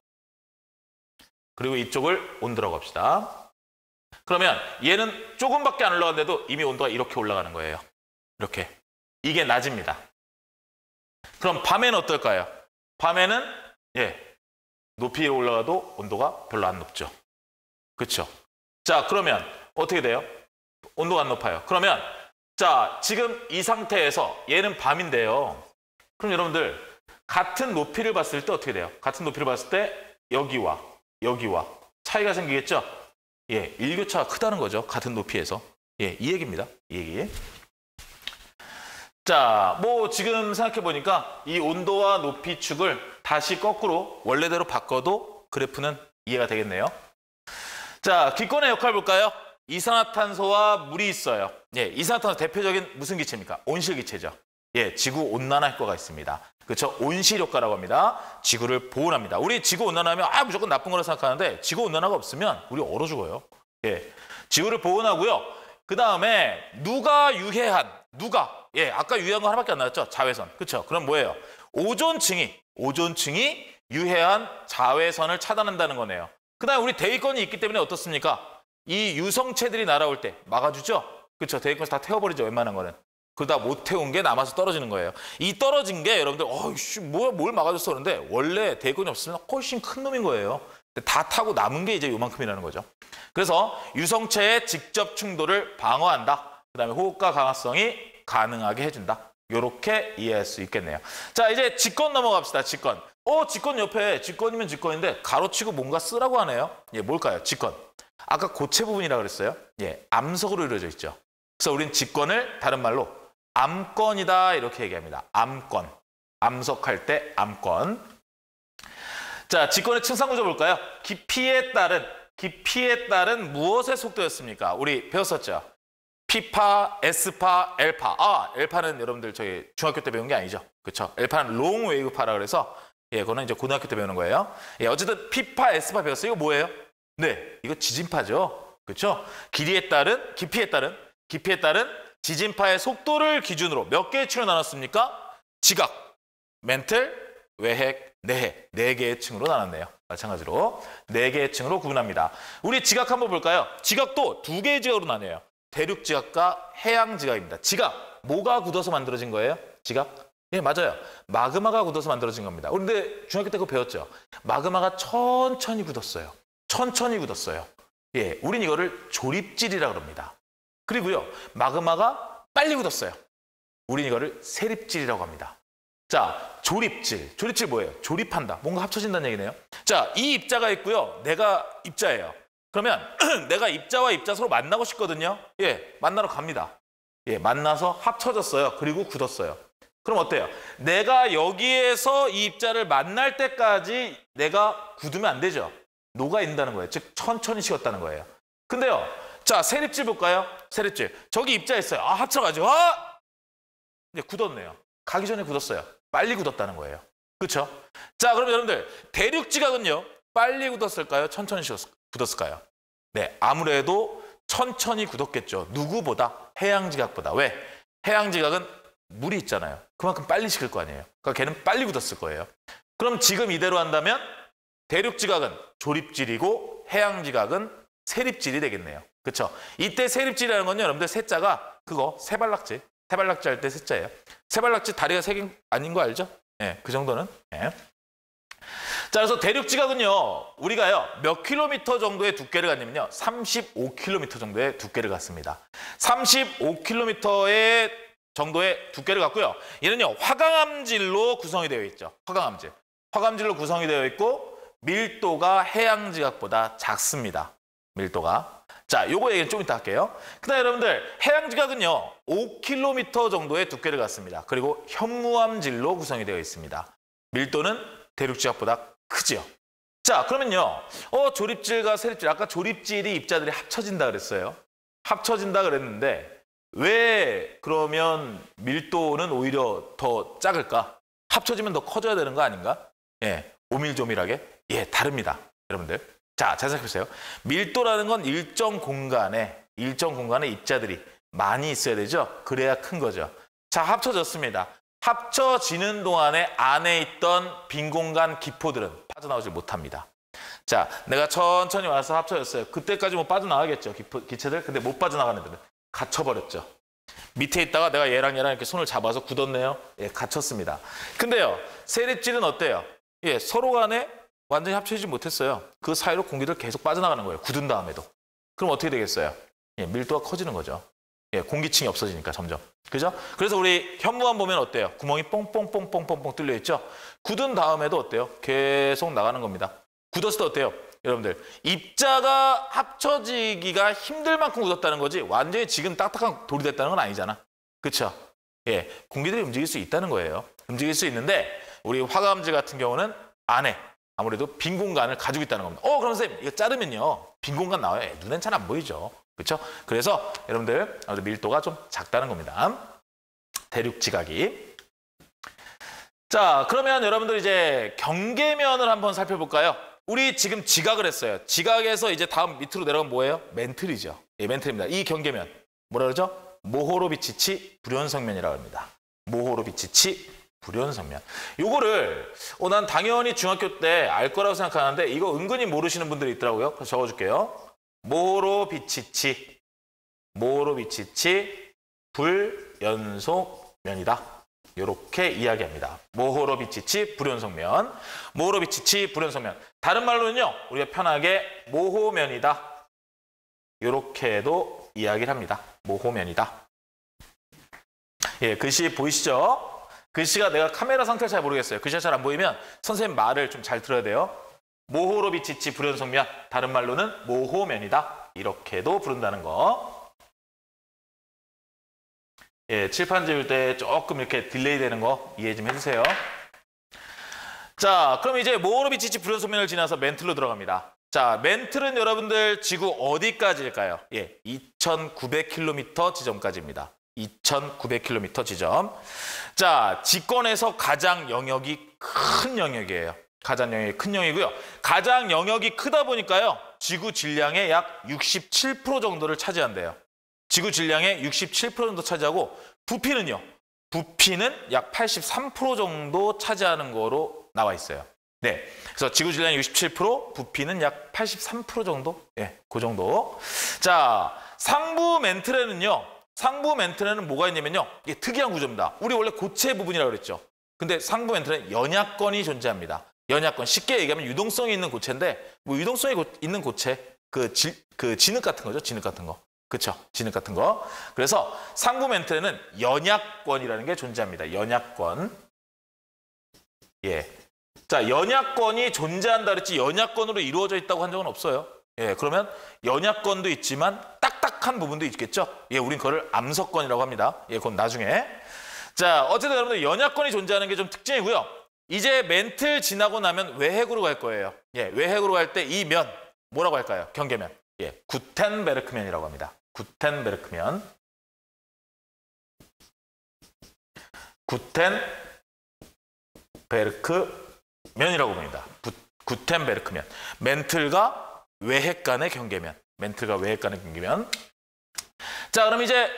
그리고 이쪽을 온도라고 합시다. 그러면 얘는 조금밖에 안 올라갔는데도 이미 온도가 이렇게 올라가는 거예요. 이렇게. 이게 낮입니다. 그럼 밤에는 어떨까요? 밤에는 높이 올라가도 온도가 별로 안 높죠. 그렇죠? 자, 그러면 어떻게 돼요? 온도가 안 높아요. 그러면 자, 지금 이 상태에서 얘는 밤인데요. 그럼 여러분들 같은 높이를 봤을 때 어떻게 돼요? 같은 높이를 봤을 때 여기와 차이가 생기겠죠? 일교차가 크다는 거죠. 같은 높이에서. 이 얘기입니다. 이 얘기. 자, 뭐 지금 생각해 보니까 이 온도와 높이 축을 다시 거꾸로 원래대로 바꿔도 그래프는 이해가 되겠네요. 자, 기권의 역할 볼까요? 이산화탄소와 물이 있어요. 이산화탄소 대표적인 무슨 기체입니까? 온실기체죠. 지구 온난화 효과가 있습니다. 그렇죠? 온실 효과라고 합니다. 지구를 보온합니다. 우리 지구 온난화하면 무조건 나쁜 거라 생각하는데 지구 온난화가 없으면 우리 얼어 죽어요. 지구를 보온하고요. 그 다음에 누가 아까 유해한 거 하나밖에 안 나왔죠? 자외선. 그렇죠? 그럼 뭐예요? 오존층이 유해한 자외선을 차단한다는 거네요. 그 다음에 우리 대기권이 있기 때문에 어떻습니까? 이 유성체들이 날아올 때 막아주죠? 그렇죠? 대기권에서 다 태워버리죠. 웬만한 거는. 그러다 못 태운 게 남아서 떨어지는 거예요. 이 떨어진 게 여러분들 뭘 막아줬어 그러는데 원래 대기권이 없으면 훨씬 큰 놈인 거예요. 다 타고 남은 게 이제 요만큼이라는 거죠. 그래서 유성체의 직접 충돌을 방어한다. 그 다음에 호흡과 강화성이 가능하게 해준다. 이렇게 이해할 수 있겠네요. 자, 이제 직권 넘어갑시다. 직권. 직권 옆에 직권이면 직권인데 가로치고 뭔가 쓰라고 하네요. 뭘까요? 직권. 아까 고체 부분이라고 그랬어요. 암석으로 이루어져 있죠. 그래서 우린 직권을 다른 말로 암권이다 이렇게 얘기합니다. 암권. 암석할 때 암권. 자, 직권의 층상구조 볼까요? 깊이에 따른 무엇의 속도였습니까? 우리 배웠었죠. P파, S파, L파. L파는 여러분들 저희 중학교 때 배운 게 아니죠. 그렇죠? L파는 롱 웨이브파라 그래서 그거는 이제 고등학교 때 배우는 거예요. 어쨌든 P파, S파 배웠어요. 이거 뭐예요? 이거 지진파죠. 그렇죠? 깊이에 따른 지진파의 속도를 기준으로 몇 개의 층으로 나눴습니까? 지각, 멘틀, 외핵, 내핵. 4개의 층으로 나눴네요. 마찬가지로 4개의 층으로 구분합니다. 우리 지각 한번 볼까요? 지각도 2개의 지각으로 나뉘어요. 대륙 지각과 해양 지각입니다. 지각, 뭐가 굳어서 만들어진 거예요? 지각? 맞아요. 마그마가 굳어서 만들어진 겁니다. 그런데 중학교 때 그거 배웠죠? 마그마가 천천히 굳었어요. 우린 이거를 조립질이라고 합니다. 그리고요, 마그마가 빨리 굳었어요. 우린 이거를 세립질이라고 합니다. 자, 조립질 뭐예요? 조립한다. 뭔가 합쳐진다는 얘기네요. 자, 이 입자가 있고요. 내가 입자예요. 그러면 내가 입자와 입자 서로 만나고 싶거든요. 만나러 갑니다. 만나서 합쳐졌어요. 그리고 굳었어요. 그럼 어때요? 내가 여기에서 이 입자를 만날 때까지 내가 굳으면 안 되죠. 녹아 있는다는 거예요. 즉 천천히 식었다는 거예요. 근데요. 자, 세립질 볼까요? 세립질. 저기 입자 있어요. 합쳐가지고 이제 굳었네요. 가기 전에 굳었어요. 빨리 굳었다는 거예요. 그렇죠? 자, 그럼 여러분들 대륙 지각은요. 빨리 굳었을까요? 천천히 굳었을까요? 아무래도 천천히 굳었겠죠. 누구보다? 해양 지각보다. 왜? 해양 지각은 물이 있잖아요. 그만큼 빨리 식을 거 아니에요. 그러니까 걔는 빨리 굳었을 거예요. 그럼 지금 이대로 한다면 대륙 지각은 조립질이고 해양 지각은 세립질이 되겠네요. 그렇죠? 이때 세립질이라는 건요. 여러분들 세자가 그거 세발낙지 할 때 세자예요. 세발낙지 다리가 3개 아닌 거 알죠? 그 정도는. 자, 그래서 대륙 지각은요. 우리가요. 몇 킬로미터 정도의 두께를 갖냐면요. 35킬로미터 정도의 두께를 갖습니다. 35킬로미터의 정도의 두께를 갖고요. 얘는요. 화강암질로 구성이 되어 있죠. 화강암질로 구성이 되어 있고 밀도가 해양 지각보다 작습니다. 밀도가. 자, 요거 얘기는 좀 이따 할게요. 그다음에 여러분들 해양 지각은요. 5km 정도의 두께를 갖습니다. 그리고 현무암질로 구성이 되어 있습니다. 밀도는 대륙 지각보다 크지요. 자, 그러면요. 조립질과 세립질. 아까 조립질이 입자들이 합쳐진다 그랬어요. 합쳐진다 그랬는데 왜 그러면 밀도는 오히려 더 작을까? 합쳐지면 더 커져야 되는 거 아닌가? 예, 오밀조밀하게? 예, 다릅니다. 여러분들. 자, 잘 생각해보세요. 밀도라는 건 일정 공간에 입자들이 많이 있어야 되죠? 그래야 큰 거죠. 자, 합쳐졌습니다. 합쳐지는 동안에 안에 있던 빈 공간 기포들은 빠져나오지 못합니다. 자, 내가 천천히 와서 합쳐졌어요. 그때까지 뭐 빠져나가겠죠, 기체들. 근데 못 빠져나가는 애들은 갇혀버렸죠. 밑에 있다가 내가 얘랑 이렇게 손을 잡아서 굳었네요. 예, 갇혔습니다. 근데요, 세립질은 어때요? 예, 서로 간에 완전히 합쳐지지 못했어요. 그 사이로 공기들 계속 빠져나가는 거예요. 굳은 다음에도. 그럼 어떻게 되겠어요? 예, 밀도가 커지는 거죠. 예, 공기층이 없어지니까 점점. 그죠? 그래서 우리 현무암 보면 어때요? 구멍이 뽕뽕뽕뽕뽕뽕 뚫려 있죠? 굳은 다음에도 어때요? 계속 나가는 겁니다. 굳었을 때 어때요? 여러분들, 입자가 합쳐지기가 힘들 만큼 굳었다는 거지 완전히 지금 딱딱한 돌이 됐다는 건 아니잖아. 그렇죠? 예, 공기들이 움직일 수 있다는 거예요. 움직일 수 있는데 우리 화감질 같은 경우는 안에 아무래도 빈 공간을 가지고 있다는 겁니다. 그럼 선생님, 이거 자르면요 빈 공간 나와요. 예, 눈엔 잘 안 보이죠. 그렇죠? 그래서 여러분들 밀도가 좀 작다는 겁니다. 대륙지각이. 자, 그러면 여러분들 이제 경계면을 한번 살펴볼까요? 우리 지금 지각을 했어요. 지각에서 이제 다음 밑으로 내려가면 뭐예요? 멘틀이죠. 예, 멘틀입니다. 이 경계면 뭐라 그러죠? 모호로비치치 불연성면이라고 합니다. 모호로비치치 불연성면. 요거를 난 당연히 중학교 때 알 거라고 생각하는데 이거 은근히 모르시는 분들이 있더라고요. 그래서 적어줄게요. 모호로비치치 불연속면이다. 이렇게 이야기합니다. 모호로비치치 불연속면. 모호로비치치 불연속면. 다른 말로는요, 우리가 편하게 모호면이다. 이렇게도 이야기를 합니다. 모호면이다. 예, 글씨 보이시죠? 글씨가 내가 카메라 상태를 잘 모르겠어요. 글씨가 잘 안 보이면 선생님 말을 좀 잘 들어야 돼요. 모호로비치치 불연속면. 다른 말로는 모호면이다. 이렇게도 부른다는 거. 예, 칠판 지울 때 조금 이렇게 딜레이 되는 거 이해 좀 해주세요. 자, 그럼 이제 모호로비치치 불연속면을 지나서 멘틀로 들어갑니다. 자, 멘틀은 여러분들 지구 어디까지일까요? 예, 2,900km 지점까지입니다. 2,900km 지점. 자, 지권에서 가장 영역이 큰 영역이에요. 가장 영역이 큰 영역이고요. 가장 영역이 크다 보니까요, 지구 질량의 약 67% 정도를 차지한대요. 지구 질량의 67% 정도 차지하고 부피는요. 부피는 약 83% 정도 차지하는 거로 나와 있어요. 네, 그래서 지구 질량의 67%, 부피는 약 83% 정도? 예, 그 정도. 자, 상부 멘틀에는요. 상부 멘틀에는 뭐가 있냐면요. 이게 특이한 구조입니다. 우리 원래 고체 부분이라고 그랬죠. 근데 상부 멘틀에는 연약권이 존재합니다. 연약권. 쉽게 얘기하면 유동성이 있는 고체인데 뭐 유동성이 있는 고체, 그 진흙 같은 거죠. 진흙 같은 거. 그렇죠. 진흙 같은 거. 그래서 상부 멘틀에는 연약권이라는 게 존재합니다. 연약권. 예. 자, 연약권이 존재한다 그랬지 연약권으로 이루어져 있다고 한 적은 없어요. 예, 그러면 연약권도 있지만 딱딱한 부분도 있겠죠. 예, 우린 그거를 암석권이라고 합니다. 예, 그건 나중에. 자, 어쨌든 여러분들 연약권이 존재하는 게 좀 특징이고요. 이제 멘틀 지나고 나면 외핵으로 갈 거예요. 예, 외핵으로 갈 때 이 면 뭐라고 할까요? 경계면. 예, 구텐베르크면이라고 합니다. 구텐베르크면. 구텐베르크면이라고 봅니다. 구텐베르크면. 멘틀과 외핵 간의 경계면. 멘틀과 외핵 간의 경계면. 자, 그럼 이제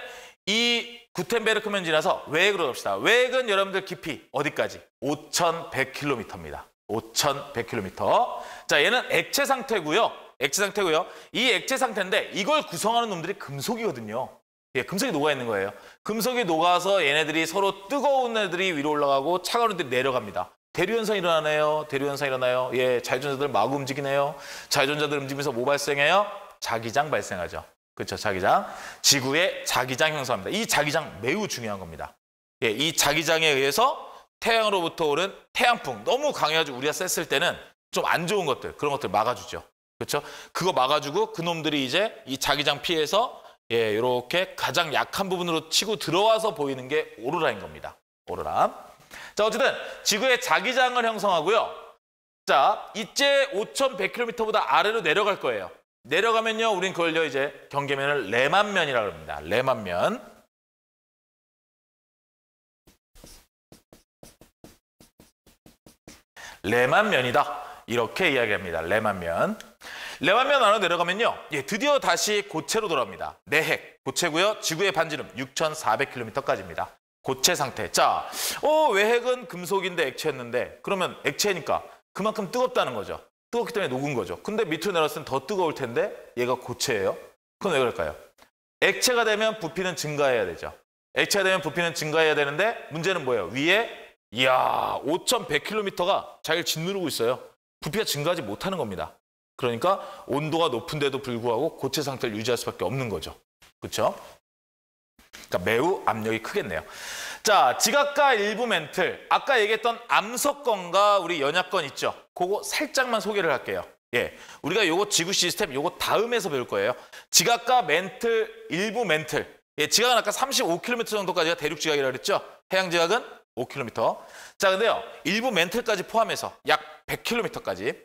이 구텐베르크면 지나서 외핵으로 갑시다. 외핵은 여러분들 깊이 어디까지? 5,100km입니다. 5,100km. 자, 얘는 액체 상태고요. 액체 상태고요. 이 액체 상태인데 이걸 구성하는 놈들이 금속이거든요. 예, 금속이 녹아 있는 거예요. 금속이 녹아서 얘네들이 서로 뜨거운 애들이 위로 올라가고 차가운 애들이 내려갑니다. 대류현상 일어나네요. 대류현상 일어나요. 예, 자유전자들 마구 움직이네요. 자유전자들 움직이면서 뭐 발생해요? 자기장 발생하죠. 그렇죠, 자기장. 지구의 자기장 형성합니다. 이 자기장 매우 중요한 겁니다. 예, 이 자기장에 의해서 태양으로부터 오는 태양풍 너무 강해가지고 우리가 쐈을 때는 좀 안 좋은 것들, 그런 것들 막아주죠. 그렇죠? 그거 막아주고 그놈들이 이제 이 자기장 피해서 예, 이렇게 가장 약한 부분으로 치고 들어와서 보이는 게 오로라인 겁니다. 오로라. 자, 어쨌든 지구의 자기장을 형성하고요. 자, 이제 5,100km보다 아래로 내려갈 거예요. 내려가면요, 우린 그걸요, 이제 경계면을 레만면이라고 합니다. 레만면. 레만면이다. 이렇게 이야기합니다. 레만면. 레만면 안으로 내려가면요, 예, 드디어 다시 고체로 돌아옵니다. 내핵, 고체고요. 지구의 반지름 6,400km까지입니다. 고체 상태. 자, 외핵은 금속인데 액체였는데 그러면 액체니까 그만큼 뜨겁다는 거죠. 뜨겁기 때문에 녹은 거죠. 근데 밑으로 내려왔을 땐 더 뜨거울 텐데 얘가 고체예요. 그건 왜 그럴까요? 액체가 되면 부피는 증가해야 되죠. 액체가 되면 부피는 증가해야 되는데 문제는 뭐예요? 위에 이야 5,100km가 잘 짓누르고 있어요. 부피가 증가하지 못하는 겁니다. 그러니까 온도가 높은데도 불구하고 고체 상태를 유지할 수밖에 없는 거죠. 그렇죠? 그러니까 매우 압력이 크겠네요. 자, 지각과 일부 멘틀. 아까 얘기했던 암석건과 우리 연약건 있죠? 그거 살짝만 소개를 할게요. 예, 우리가 요거 지구 시스템 요거 다음에서 배울 거예요. 지각과 멘틀, 일부 멘틀. 예, 지각은 아까 35km 정도까지가 대륙 지각이라고 그랬죠? 해양 지각은 5km. 자, 근데요, 일부 멘틀까지 포함해서 약 100km까지.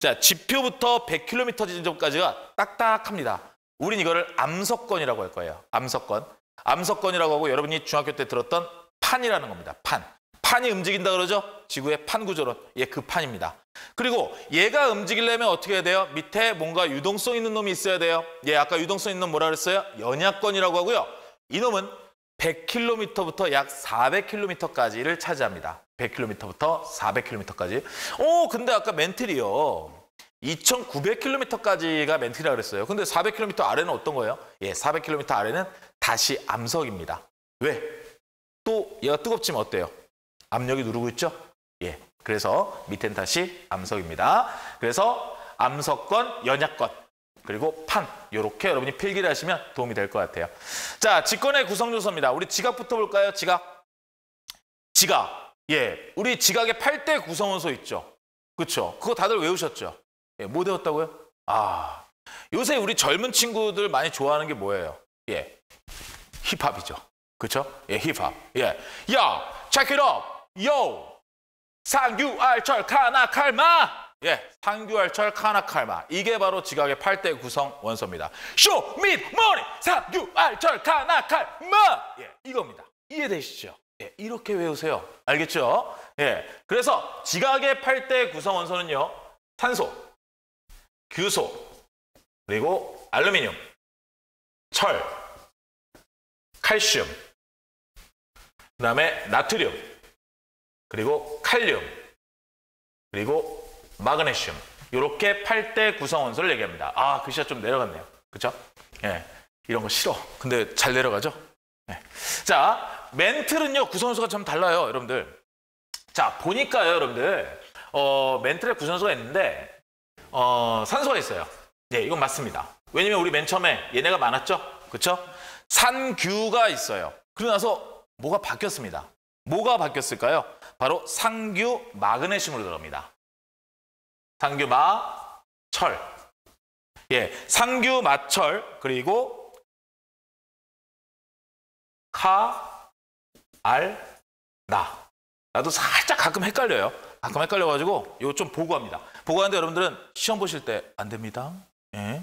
자, 지표부터 100km 지점까지가 딱딱합니다. 우린 이거를 암석건이라고 할 거예요. 암석건. 암석건이라고 하고 여러분이 중학교 때 들었던 판이라는 겁니다. 판. 판이 움직인다 그러죠? 지구의 판 구조론. 예, 그 판입니다. 그리고 얘가 움직이려면 어떻게 해야 돼요? 밑에 뭔가 유동성 있는 놈이 있어야 돼요. 예, 아까 유동성 있는 놈 뭐라 그랬어요? 연약건이라고 하고요. 이놈은 100km부터 약 400km까지를 차지합니다. 100km부터 400km까지. 근데 아까 멘틀이요. 2,900km까지가 멘틀이라고 그랬어요. 근데 400km 아래는 어떤 거예요? 예, 400km 아래는 다시 암석입니다. 왜? 또 얘가 뜨겁지만 어때요? 압력이 누르고 있죠? 예, 그래서 밑엔 다시 암석입니다. 그래서 암석건, 연약건, 그리고 판, 요렇게 여러분이 필기를 하시면 도움이 될 것 같아요. 자, 직권의 구성 요소입니다. 우리 지각부터 볼까요? 지각. 지각. 예, 우리 지각의 8대 구성원소 있죠? 그렇죠? 그거 다들 외우셨죠? 예, 뭐 배웠다고요? 아, 요새 우리 젊은 친구들 많이 좋아하는 게 뭐예요? 예, 힙합이죠. 그렇죠? 예, 힙합. 예, 야, check it out, yo, 상규알철 카나칼마. 예, 상규알철 카나칼마. 이게 바로 지각의 8대 구성 원소입니다. 쇼, 밋, 머니, 상규알철 카나칼마. 예, 이겁니다. 이해되시죠? 예, 이렇게 외우세요. 알겠죠? 예, 그래서 지각의 8대 구성 원소는요, 산소, 규소, 그리고 알루미늄, 철, 칼슘, 그 다음에 나트륨, 그리고 칼륨, 그리고 마그네슘. 이렇게 8대 구성 원소를 얘기합니다. 아, 글씨가 좀 내려갔네요. 그렇죠? 예, 이런 거 싫어. 근데 잘 내려가죠? 예. 자, 멘틀은요, 구성 원소가 좀 달라요, 여러분들. 자, 보니까요, 여러분들. 멘틀의 구성 원소가 있는데 산소가 있어요. 예, 이건 맞습니다. 왜냐면 우리 맨 처음에 얘네가 많았죠? 그렇죠? 산규가 있어요. 그러고 나서 뭐가 바뀌었습니다. 뭐가 바뀌었을까요? 바로 상규 마그네슘으로 들어갑니다. 상규 마철. 예, 상규 마철, 그리고 카, 알, 나도 살짝 가끔 헷갈려요. 가끔 헷갈려가지고 이거 좀 보고합니다. 보고하는데 여러분들은 시험 보실 때 안 됩니다. 예?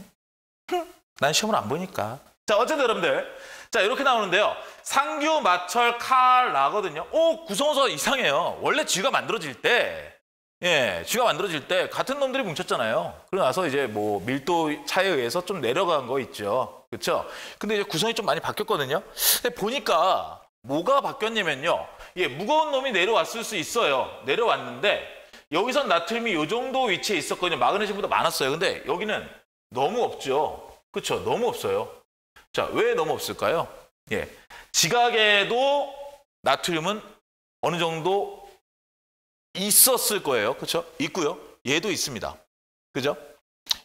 난 시험을 안 보니까. 자, 어쨌든 여러분들, 자, 이렇게 나오는데요. 상규, 마철, 칼, 라거든요. 구성원소가 이상해요. 원래 쥐가 만들어질 때, 예, 쥐가 만들어질 때 같은 놈들이 뭉쳤잖아요. 그러고 나서 이제 뭐 밀도 차이에 의해서 좀 내려간 거 있죠. 그렇죠? 근데 이제 구성이 좀 많이 바뀌었거든요. 근데 보니까 뭐가 바뀌었냐면요. 예, 무거운 놈이 내려왔을 수 있어요. 내려왔는데 여기선 나트륨이 이 정도 위치에 있었거든요. 마그네슘보다 많았어요. 근데 여기는 너무 없죠. 그렇죠? 너무 없어요. 자, 왜 너무 없을까요? 예, 지각에도 나트륨은 어느 정도 있었을 거예요. 그렇죠? 있고요. 얘도 있습니다. 그죠?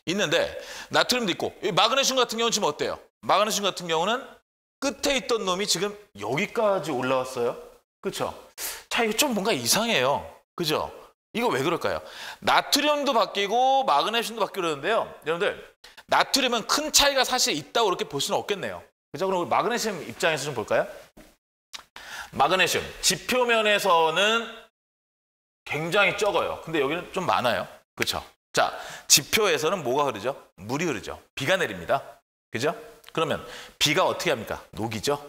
있는데 나트륨도 있고, 이 마그네슘 같은 경우는 지금 어때요? 마그네슘 같은 경우는 끝에 있던 놈이 지금 여기까지 올라왔어요. 그렇죠? 자, 이거 좀 뭔가 이상해요. 그죠? 이거 왜 그럴까요? 나트륨도 바뀌고 마그네슘도 바뀌고 그러는데요. 여러분들, 나트륨은 큰 차이가 사실 있다고 그렇게 볼 수는 없겠네요. 그죠? 그럼 우리 마그네슘 입장에서 좀 볼까요? 마그네슘, 지표면에서는 굉장히 적어요. 근데 여기는 좀 많아요. 그렇죠? 자, 지표에서는 뭐가 흐르죠? 물이 흐르죠. 비가 내립니다. 그죠? 그러면 비가 어떻게 합니까? 녹이죠.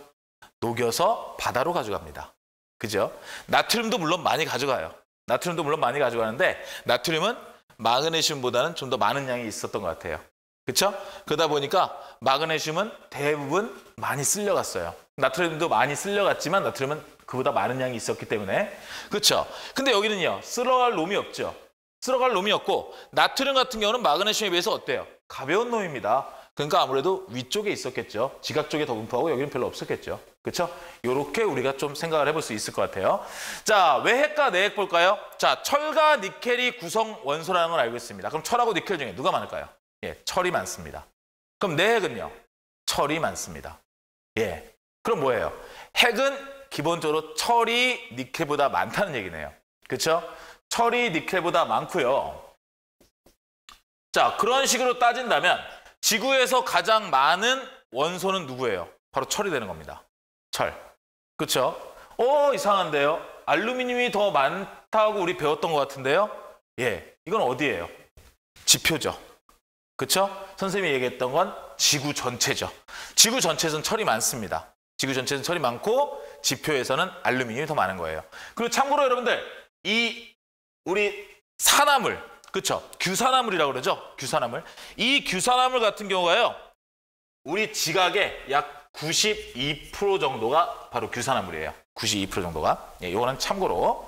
녹여서 바다로 가져갑니다. 그죠? 나트륨도 물론 많이 가져가요. 나트륨도 물론 많이 가져가는데 나트륨은 마그네슘보다는 좀 더 많은 양이 있었던 것 같아요. 그렇죠? 그러다 보니까 마그네슘은 대부분 많이 쓸려갔어요. 나트륨도 많이 쓸려갔지만 나트륨은 그보다 많은 양이 있었기 때문에. 그렇죠? 근데 여기는요. 쓸어갈 놈이 없죠. 쓸어갈 놈이 없고 나트륨 같은 경우는 마그네슘에 비해서 어때요? 가벼운 놈입니다. 그러니까 아무래도 위쪽에 있었겠죠. 지각 쪽에 더 분포하고 여기는 별로 없었겠죠. 그렇죠? 이렇게 우리가 좀 생각을 해볼 수 있을 것 같아요. 자, 외핵과 내핵 볼까요? 자, 철과 니켈이 구성 원소라는 걸 알고 있습니다. 그럼 철하고 니켈 중에 누가 많을까요? 예, 철이 많습니다. 그럼 내핵은요? 철이 많습니다. 예, 그럼 뭐예요? 핵은 기본적으로 철이 니켈보다 많다는 얘기네요. 그렇죠? 철이 니켈보다 많고요. 자, 그런 식으로 따진다면 지구에서 가장 많은 원소는 누구예요? 바로 철이 되는 겁니다. 철. 그렇죠? 이상한데요? 알루미늄이 더 많다고 우리 배웠던 것 같은데요? 예, 이건 어디예요? 지표죠. 그렇죠? 선생님이 얘기했던 건 지구 전체죠. 지구 전체에서는 철이 많습니다. 지구 전체에서는 철이 많고 지표에서는 알루미늄이 더 많은 거예요. 그리고 참고로 여러분들 우리 산화물, 그렇죠? 규산화물이라고 그러죠? 규산화물. 이 규산화물 같은 경우가요. 우리 지각의 약 92% 정도가 바로 규산화물이에요. 92% 정도가. 예, 이거는 참고로.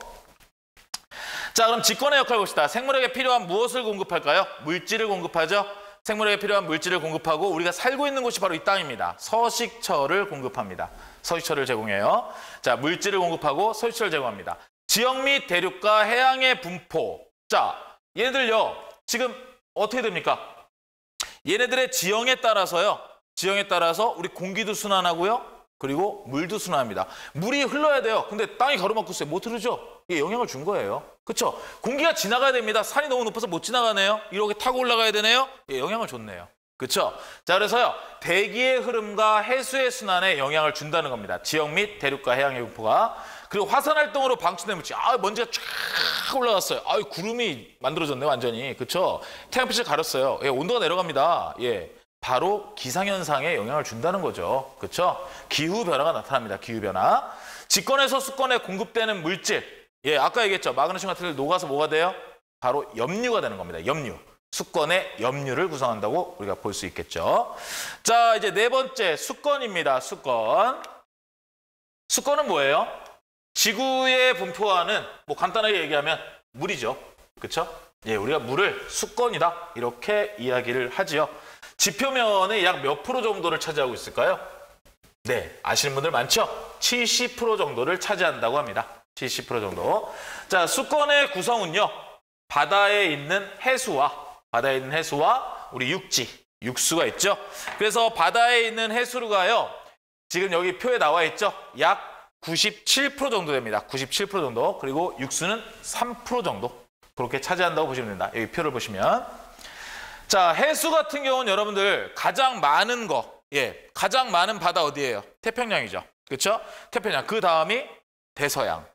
자, 그럼 직권의 역할 봅시다. 생물에게 필요한 무엇을 공급할까요? 물질을 공급하죠. 생물에게 필요한 물질을 공급하고 우리가 살고 있는 곳이 바로 이 땅입니다. 서식처를 공급합니다. 서식처를 제공해요. 자, 물질을 공급하고 서식처를 제공합니다. 지역 및 대륙과 해양의 분포. 자, 얘네들요. 지금 어떻게 됩니까? 얘네들의 지형에 따라서요. 지형에 따라서 우리 공기도 순환하고요. 그리고 물도 순환합니다. 물이 흘러야 돼요. 근데 땅이 가로막고 있어요. 못 흐르죠? 이게 영향을 준 거예요. 그렇죠? 공기가 지나가야 됩니다. 산이 너무 높아서 못 지나가네요. 이렇게 타고 올라가야 되네요. 예, 영향을 줬네요. 그렇죠? 자, 그래서요. 대기의 흐름과 해수의 순환에 영향을 준다는 겁니다. 지역 및 대륙과 해양의 분포가. 그리고 화산 활동으로 방출된 물질. 먼지가 쫙 올라갔어요. 구름이 만들어졌네, 완전히. 그렇죠? 태양빛을 가렸어요. 예, 온도가 내려갑니다. 예. 바로 기상현상에 영향을 준다는 거죠. 그렇죠? 기후변화가 나타납니다. 기후변화. 직권에서 수권에 공급되는 물질. 예, 아까 얘기했죠. 마그네슘 같은 게 녹아서 뭐가 돼요? 바로 염류가 되는 겁니다. 염류. 수권의 염류를 구성한다고 우리가 볼 수 있겠죠. 자, 이제 네 번째 수권입니다. 수권. 수권은 뭐예요? 지구에 분포하는, 간단하게 얘기하면 물이죠. 그렇죠? 예, 우리가 물을 수권이다. 이렇게 이야기를 하지요. 지표면의 약 몇 프로 정도를 차지하고 있을까요? 네, 아시는 분들 많죠? 70% 정도를 차지한다고 합니다. 70% 정도. 자, 수권의 구성은요. 바다에 있는 해수와 우리 육수가 있죠. 그래서 바다에 있는 해수류가요. 지금 여기 표에 나와 있죠. 약 97% 정도 됩니다. 97% 정도. 그리고 육수는 3% 정도. 그렇게 차지한다고 보시면 됩니다. 여기 표를 보시면. 자, 해수 같은 경우는 여러분들 가장 많은 가장 많은 바다 어디예요? 태평양이죠. 그렇죠? 태평양. 그 다음이 대서양,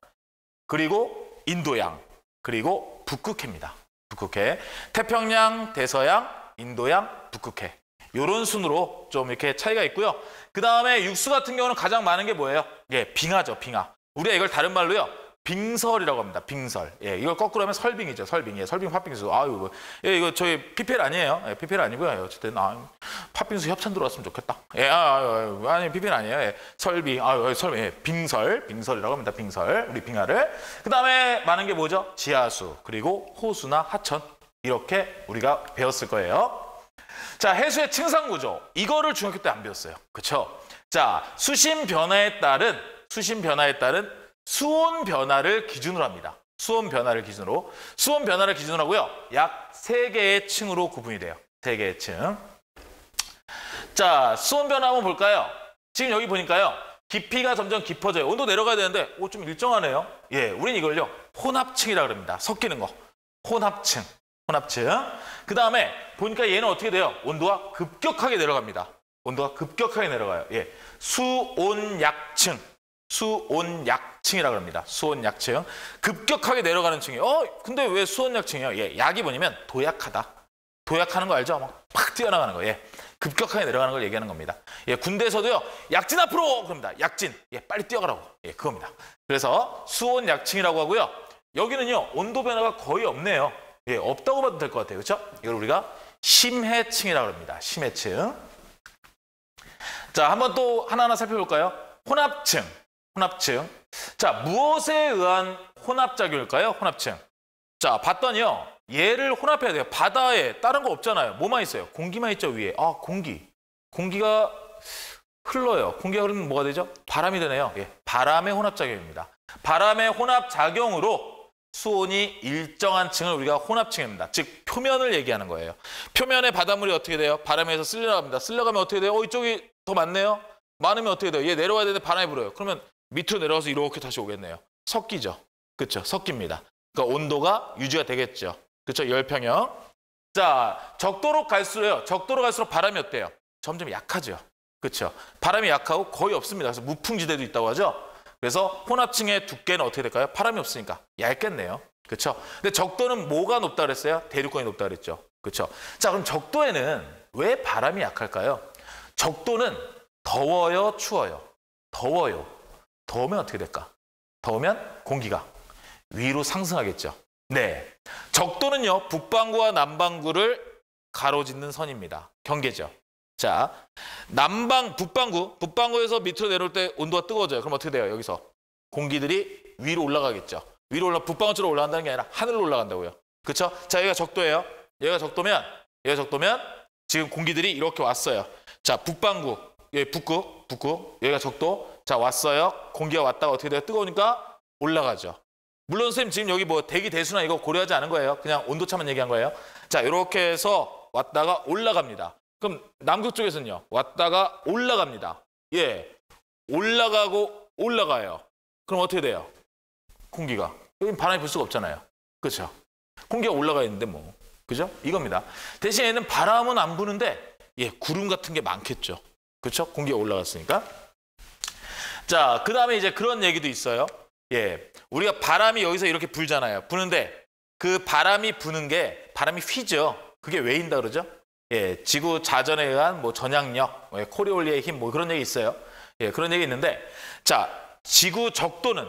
그리고 인도양, 그리고 북극해입니다. 북극해. 태평양, 대서양, 인도양, 북극해. 이런 순으로 좀 이렇게 차이가 있고요. 그 다음에 육수 같은 경우는 가장 많은 게 뭐예요? 예, 빙하죠, 빙하. 우리가 이걸 다른 말로요. 빙설이라고 합니다. 빙설. 예, 이걸 거꾸로 하면 설빙이죠. 설빙. 예, 설빙 팥빙수. 예, 이거 저희 PPL 아니에요. 예, PPL 아니고요. 예, 어쨌든 팥빙수 협찬 들어왔으면 좋겠다. 예, 아니 PPL 아니에요. 예, 설빙. 설빙. 예, 빙설이라고 합니다. 빙설. 우리 빙하를. 그다음에 많은 게 뭐죠? 지하수, 그리고 호수나 하천. 이렇게 우리가 배웠을 거예요. 자, 해수의 층상 구조. 이거를 중학교 때 안 배웠어요. 그렇죠? 자, 수심 변화에 따른 수온 변화를 기준으로 합니다. 수온 변화를 기준으로 하고요. 약 3개의 층으로 구분이 돼요. 3개의 층. 자, 수온 변화 한번 볼까요? 지금 여기 보니까요. 깊이가 점점 깊어져요. 온도 내려가야 되는데 좀 일정하네요. 예, 우린 이걸요. 혼합층이라고 합니다. 섞이는 거. 혼합층. 그 다음에 보니까 얘는 어떻게 돼요? 온도가 급격하게 내려갑니다. 온도가 급격하게 내려가요. 예, 수온약층. 수온약층이라고 합니다. 수온약층. 급격하게 내려가는 층이에요. 근데 왜 수온약층이에요? 예, 약이 뭐냐면 도약하다. 도약하는 거 알죠? 막 팍 뛰어나가는 거. 예. 급격하게 내려가는 걸 얘기하는 겁니다. 예, 군대에서도요. 약진 앞으로! 그럽니다. 약진. 예, 빨리 뛰어가라고. 예, 그겁니다. 그래서 수온약층이라고 하고요. 여기는요. 온도 변화가 거의 없네요. 예, 없다고 봐도 될 것 같아요. 그렇죠? 이걸 우리가 심해층이라고 합니다. 심해층. 자, 한번 또 하나하나 살펴볼까요? 혼합층. 혼합층. 자, 무엇에 의한 혼합작용일까요? 혼합층. 자, 봤더니요. 얘를 혼합해야 돼요. 바다에 다른 거 없잖아요. 뭐만 있어요? 공기만 있죠, 위에. 아, 공기. 공기가 흘러요. 공기가 흐르면 뭐가 되죠? 바람이 되네요. 예, 바람의 혼합작용입니다. 바람의 혼합작용으로 수온이 일정한 층을 우리가 혼합층입니다. 즉, 표면을 얘기하는 거예요. 표면의 바닷물이 어떻게 돼요? 바람에 의해서 쓸려갑니다. 쓸려가면 어떻게 돼요? 이쪽이 더 많네요? 많으면 어떻게 돼요? 얘 내려와야 되는데 바람이 불어요. 그러면 밑으로 내려가서 이렇게 다시 오겠네요. 섞이죠. 그렇죠? 섞입니다. 그러니까 온도가 유지가 되겠죠. 그렇죠? 열평형. 자, 적도로 갈수록요. 적도로 갈수록 바람이 어때요? 점점 약하죠. 그렇죠? 바람이 약하고 거의 없습니다. 그래서 무풍지대도 있다고 하죠. 그래서 혼합층의 두께는 어떻게 될까요? 바람이 없으니까 얇겠네요. 그렇죠? 근데 적도는 뭐가 높다 그랬어요? 대륙권이 높다 그랬죠. 그렇죠? 자, 그럼 적도에는 왜 바람이 약할까요? 적도는 더워요, 추워요? 더워요. 더우면 어떻게 될까? 더우면 공기가 위로 상승하겠죠. 네. 적도는요, 북반구와 남반구를 가로짓는 선입니다. 경계죠. 자, 북반구에서 밑으로 내려올 때 온도가 뜨거워져요. 그럼 어떻게 돼요? 여기서 공기들이 위로 올라가겠죠. 북방구 쪽으로 올라간다는 게 아니라 하늘로 올라간다고요. 그렇죠? 자, 여기가 적도예요. 여기가 적도면 지금 공기들이 이렇게 왔어요. 자, 북반구, 여기 북구, 여기가 적도. 자, 왔어요. 공기가 왔다가 어떻게 돼요? 뜨거우니까 올라가죠. 물론 선생님 지금 여기 뭐 대기 대수나 이거 고려하지 않은 거예요. 그냥 온도차만 얘기한 거예요. 자, 이렇게 해서 왔다가 올라갑니다. 그럼 남극 쪽에서는요. 왔다가 올라갑니다. 예, 올라가고 올라가요. 그럼 어떻게 돼요? 공기가. 여긴 바람이 불 수가 없잖아요. 그렇죠? 공기가 올라가 있는데 뭐. 그죠? 이겁니다. 대신 얘는 바람은 안 부는데 예, 구름 같은 게 많겠죠. 그렇죠? 공기가 올라갔으니까. 자, 그 다음에 이제 그런 얘기도 있어요. 예, 우리가 바람이 여기서 이렇게 불잖아요. 부는데 그 바람이 부는 게 바람이 휘죠. 그게 왜 인다 그러죠? 예, 지구 자전에 의한 뭐 전향력, 코리올리의 힘 뭐 그런 얘기 있어요. 예, 그런 얘기 있는데 자, 지구 적도는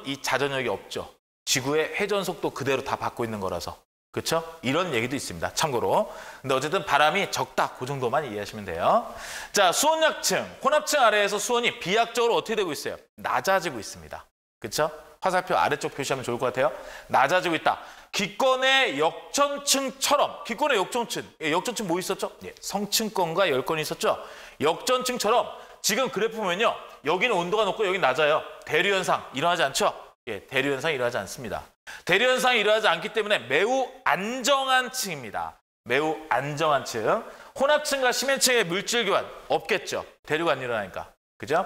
이 자전력이 없죠. 지구의 회전 속도 그대로 다 받고 있는 거라서. 그렇죠? 이런 얘기도 있습니다. 참고로. 근데 어쨌든 바람이 적다. 그 정도만 이해하시면 돼요. 자, 수온약층, 혼합층 아래에서 수온이 비약적으로 어떻게 되고 있어요? 낮아지고 있습니다. 그렇죠? 화살표 아래쪽 표시하면 좋을 것 같아요. 낮아지고 있다. 기권의 역전층처럼, 기권의 역전층. 예, 역전층 뭐 있었죠? 예, 성층권과 열권이 있었죠? 역전층처럼 지금 그래프 보면요. 여기는 온도가 높고 여기는 낮아요. 대류현상 일어나지 않죠? 예, 대류현상이 일어나지 않습니다. 대류현상이 일어나지 않기 때문에 매우 안정한 층입니다. 매우 안정한 층. 혼합층과 심해층의 물질 교환 없겠죠. 대류가 안 일어나니까. 그죠?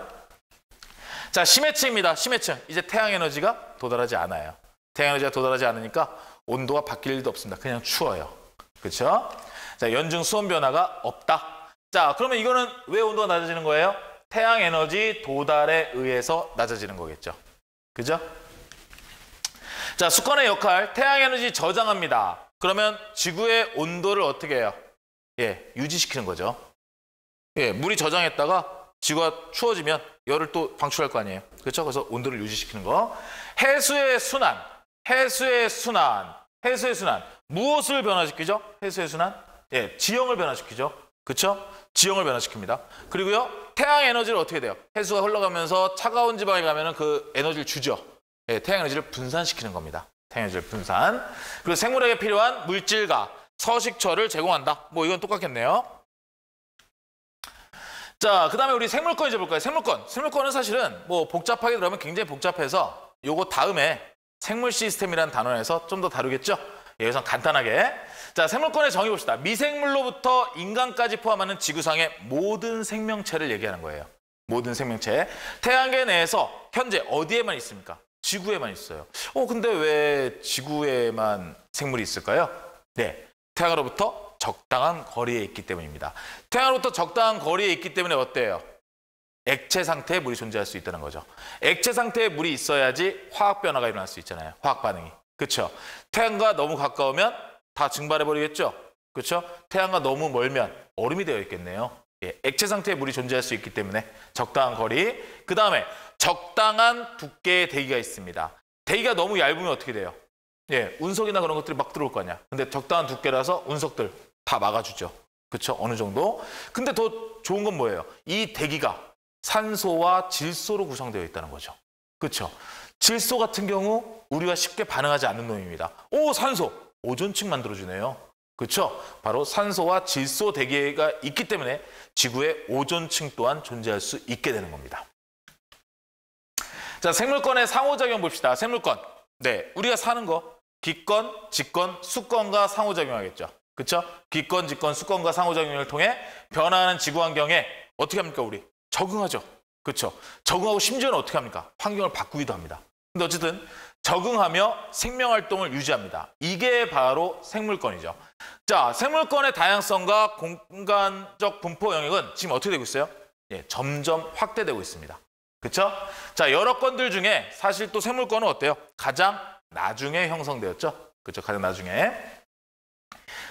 자, 심해층입니다. 심해층. 이제 태양 에너지가 도달하지 않아요. 태양 에너지가 도달하지 않으니까 온도가 바뀔 일도 없습니다. 그냥 추워요. 그렇죠? 자, 연중 수온 변화가 없다. 자, 그러면 이거는 왜 온도가 낮아지는 거예요? 태양 에너지 도달에 의해서 낮아지는 거겠죠. 그죠? 자, 수건의 역할, 태양 에너지 저장합니다. 그러면 지구의 온도를 어떻게 해요? 예, 유지시키는 거죠. 예, 물이 저장했다가 지구가 추워지면 열을 또 방출할 거 아니에요. 그렇죠? 그래서 온도를 유지시키는 거. 해수의 순환. 무엇을 변화시키죠? 해수의 순환? 예, 지형을 변화시키죠. 그렇죠? 지형을 변화시킵니다. 그리고요, 태양 에너지를 어떻게 돼요? 해수가 흘러가면서 차가운 지방에 가면은 그 에너지를 주죠. 예, 태양 에너지를 분산시키는 겁니다. 태양 에너지를 분산. 그리고 생물에게 필요한 물질과 서식처를 제공한다. 뭐 이건 똑같겠네요. 자, 그 다음에 우리 생물권 이제 볼까요? 생물권은 사실은 뭐 복잡하게 들어가면 굉장히 복잡해서 요거 다음에 생물 시스템이라는 단원에서 좀 더 다루겠죠? 예, 여기서 간단하게. 자, 생물권의 정의 봅시다. 미생물로부터 인간까지 포함하는 지구상의 모든 생명체를 얘기하는 거예요. 모든 생명체. 태양계 내에서 현재 어디에만 있습니까? 지구에만 있어요. 근데 왜 지구에만 생물이 있을까요? 네, 태양으로부터 적당한 거리에 있기 때문입니다. 태양으로부터 적당한 거리에 있기 때문에 어때요? 액체 상태의 물이 존재할 수 있다는 거죠. 액체 상태의 물이 있어야지 화학 변화가 일어날 수 있잖아요. 화학 반응이. 그렇죠? 태양과 너무 가까우면 다 증발해 버리겠죠. 그렇죠? 태양과 너무 멀면 얼음이 되어 있겠네요. 예, 액체 상태의 물이 존재할 수 있기 때문에 적당한 거리. 그다음에 적당한 두께의 대기가 있습니다. 대기가 너무 얇으면 어떻게 돼요? 예, 운석이나 그런 것들이 막 들어올 거 아니야. 근데 적당한 두께라서 운석들 다 막아주죠. 그렇죠? 어느 정도. 근데 더 좋은 건 뭐예요? 이 대기가 산소와 질소로 구성되어 있다는 거죠. 그렇죠? 질소 같은 경우 우리가 쉽게 반응하지 않는 놈입니다. 오, 산소! 오존층 만들어주네요. 그렇죠? 바로 산소와 질소 대기가 있기 때문에 지구에 오존층 또한 존재할 수 있게 되는 겁니다. 자, 생물권의 상호작용 봅시다. 생물권. 네, 우리가 사는 거 기권, 직권, 수권과 상호작용하겠죠. 그렇죠? 기권, 직권, 수권과 상호작용을 통해 변화하는 지구 환경에 어떻게 합니까, 우리? 적응하죠. 그렇죠? 적응하고 심지어는 어떻게 합니까? 환경을 바꾸기도 합니다. 근데 어쨌든 적응하며 생명활동을 유지합니다. 이게 바로 생물권이죠. 자, 생물권의 다양성과 공간적 분포 영역은 지금 어떻게 되고 있어요? 예, 점점 확대되고 있습니다. 그렇죠? 자, 여러 건들 중에 사실 또 생물권은 어때요? 가장 나중에 형성되었죠? 그렇죠? 가장 나중에.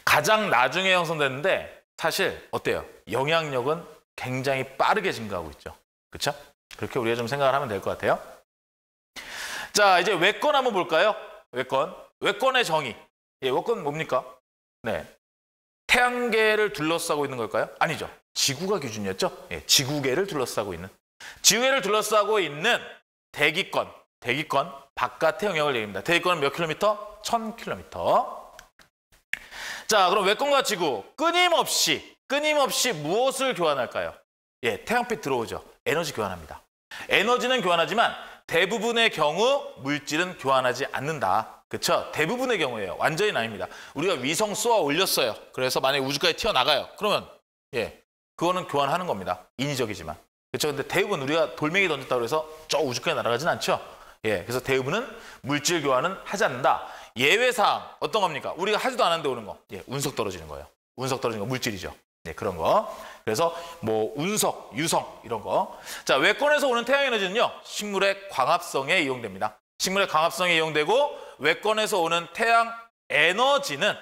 가장 나중에 형성됐는데 사실 어때요? 영향력은 굉장히 빠르게 증가하고 있죠. 그렇죠? 그렇게 우리가 좀 생각을 하면 될 것 같아요. 자, 이제 외권 한번 볼까요? 외권. 외권의 정의. 예, 외권 뭡니까? 네. 태양계를 둘러싸고 있는 걸까요? 아니죠. 지구가 기준이었죠. 예, 지구계를 둘러싸고 있는. 지구계를 둘러싸고 있는 대기권. 대기권 바깥의 영역을 얘기합니다. 대기권은 몇 킬로미터? 1000킬로미터. 자, 그럼 외권과 지구 끊임없이 무엇을 교환할까요? 예, 태양빛 들어오죠. 에너지 교환합니다. 에너지는 교환하지만 대부분의 경우 물질은 교환하지 않는다. 그렇죠? 대부분의 경우예요. 완전히는 아닙니다. 우리가 위성 쏘아 올렸어요. 그래서 만약에 우주까지 튀어나가요. 그러면 예, 그거는 교환하는 겁니다. 인위적이지만. 그렇죠? 근데 대부분 우리가 돌멩이 던졌다고 해서 저 우주까지 날아가진 않죠. 예, 그래서 대부분은 물질 교환은 하지 않는다. 예외사항 어떤 겁니까? 우리가 하지도 않았는데 오는 거. 예, 운석 떨어지는 거예요. 운석 떨어지는 거 물질이죠. 네, 그런 거. 그래서 뭐 운석, 유성 이런 거. 자, 외권에서 오는 태양 에너지는요. 식물의 광합성에 이용됩니다. 식물의 광합성에 이용되고 외권에서 오는 태양 에너지는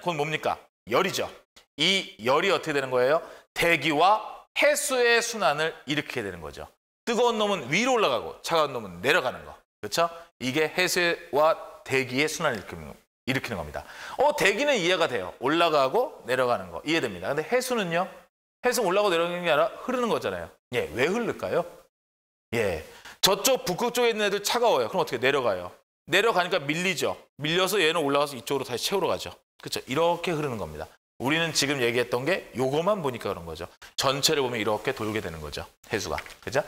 곧 뭡니까? 열이죠. 이 열이 어떻게 되는 거예요? 대기와 해수의 순환을 일으키게 되는 거죠. 뜨거운 놈은 위로 올라가고 차가운 놈은 내려가는 거. 그렇죠? 이게 해수와 대기의 순환을 일으키는 겁니다. 대기는 이해가 돼요. 올라가고 내려가는 거 이해됩니다. 근데 해수는요? 해수는 올라가고 내려가는 게 아니라 흐르는 거잖아요. 예, 왜 흐를까요? 예, 저쪽 북극 쪽에 있는 애들 차가워요. 그럼 어떻게 내려가요? 내려가니까 밀리죠. 밀려서 얘는 올라가서 이쪽으로 다시 채우러 가죠. 그렇죠? 이렇게 흐르는 겁니다. 우리는 지금 얘기했던 게 요거만 보니까 그런 거죠. 전체를 보면 이렇게 돌게 되는 거죠. 해수가. 그죠?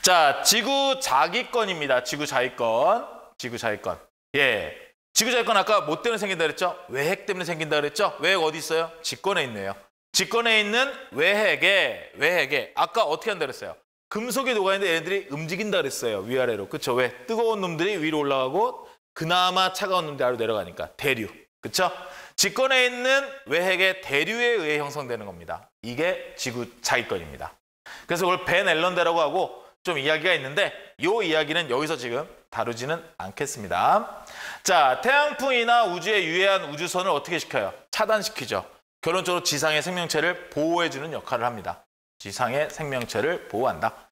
자, 지구 자기권입니다. 지구 자기권. 지구 자기권. 예. 지구 자기권 아까 뭐 때문에 생긴다 그랬죠? 외핵 때문에 생긴다 그랬죠? 외핵 어디 있어요? 직권에 있네요. 직권에 있는 외핵에 아까 어떻게 한다 그랬어요? 금속이 녹아있는데 얘네들이 움직인다 그랬어요. 위아래로. 그쵸? 왜? 뜨거운 놈들이 위로 올라가고 그나마 차가운 놈들이 아래로 내려가니까. 대류. 그쵸? 직권에 있는 외핵의 대류에 의해 형성되는 겁니다. 이게 지구 자기권입니다. 그래서 그걸 벤 앨런대라고 하고 좀 이야기가 있는데 이 이야기는 여기서 지금 다루지는 않겠습니다. 자, 태양풍이나 우주에 유해한 우주선을 어떻게 시켜요? 차단시키죠. 결론적으로 지상의 생명체를 보호해주는 역할을 합니다. 지상의 생명체를 보호한다.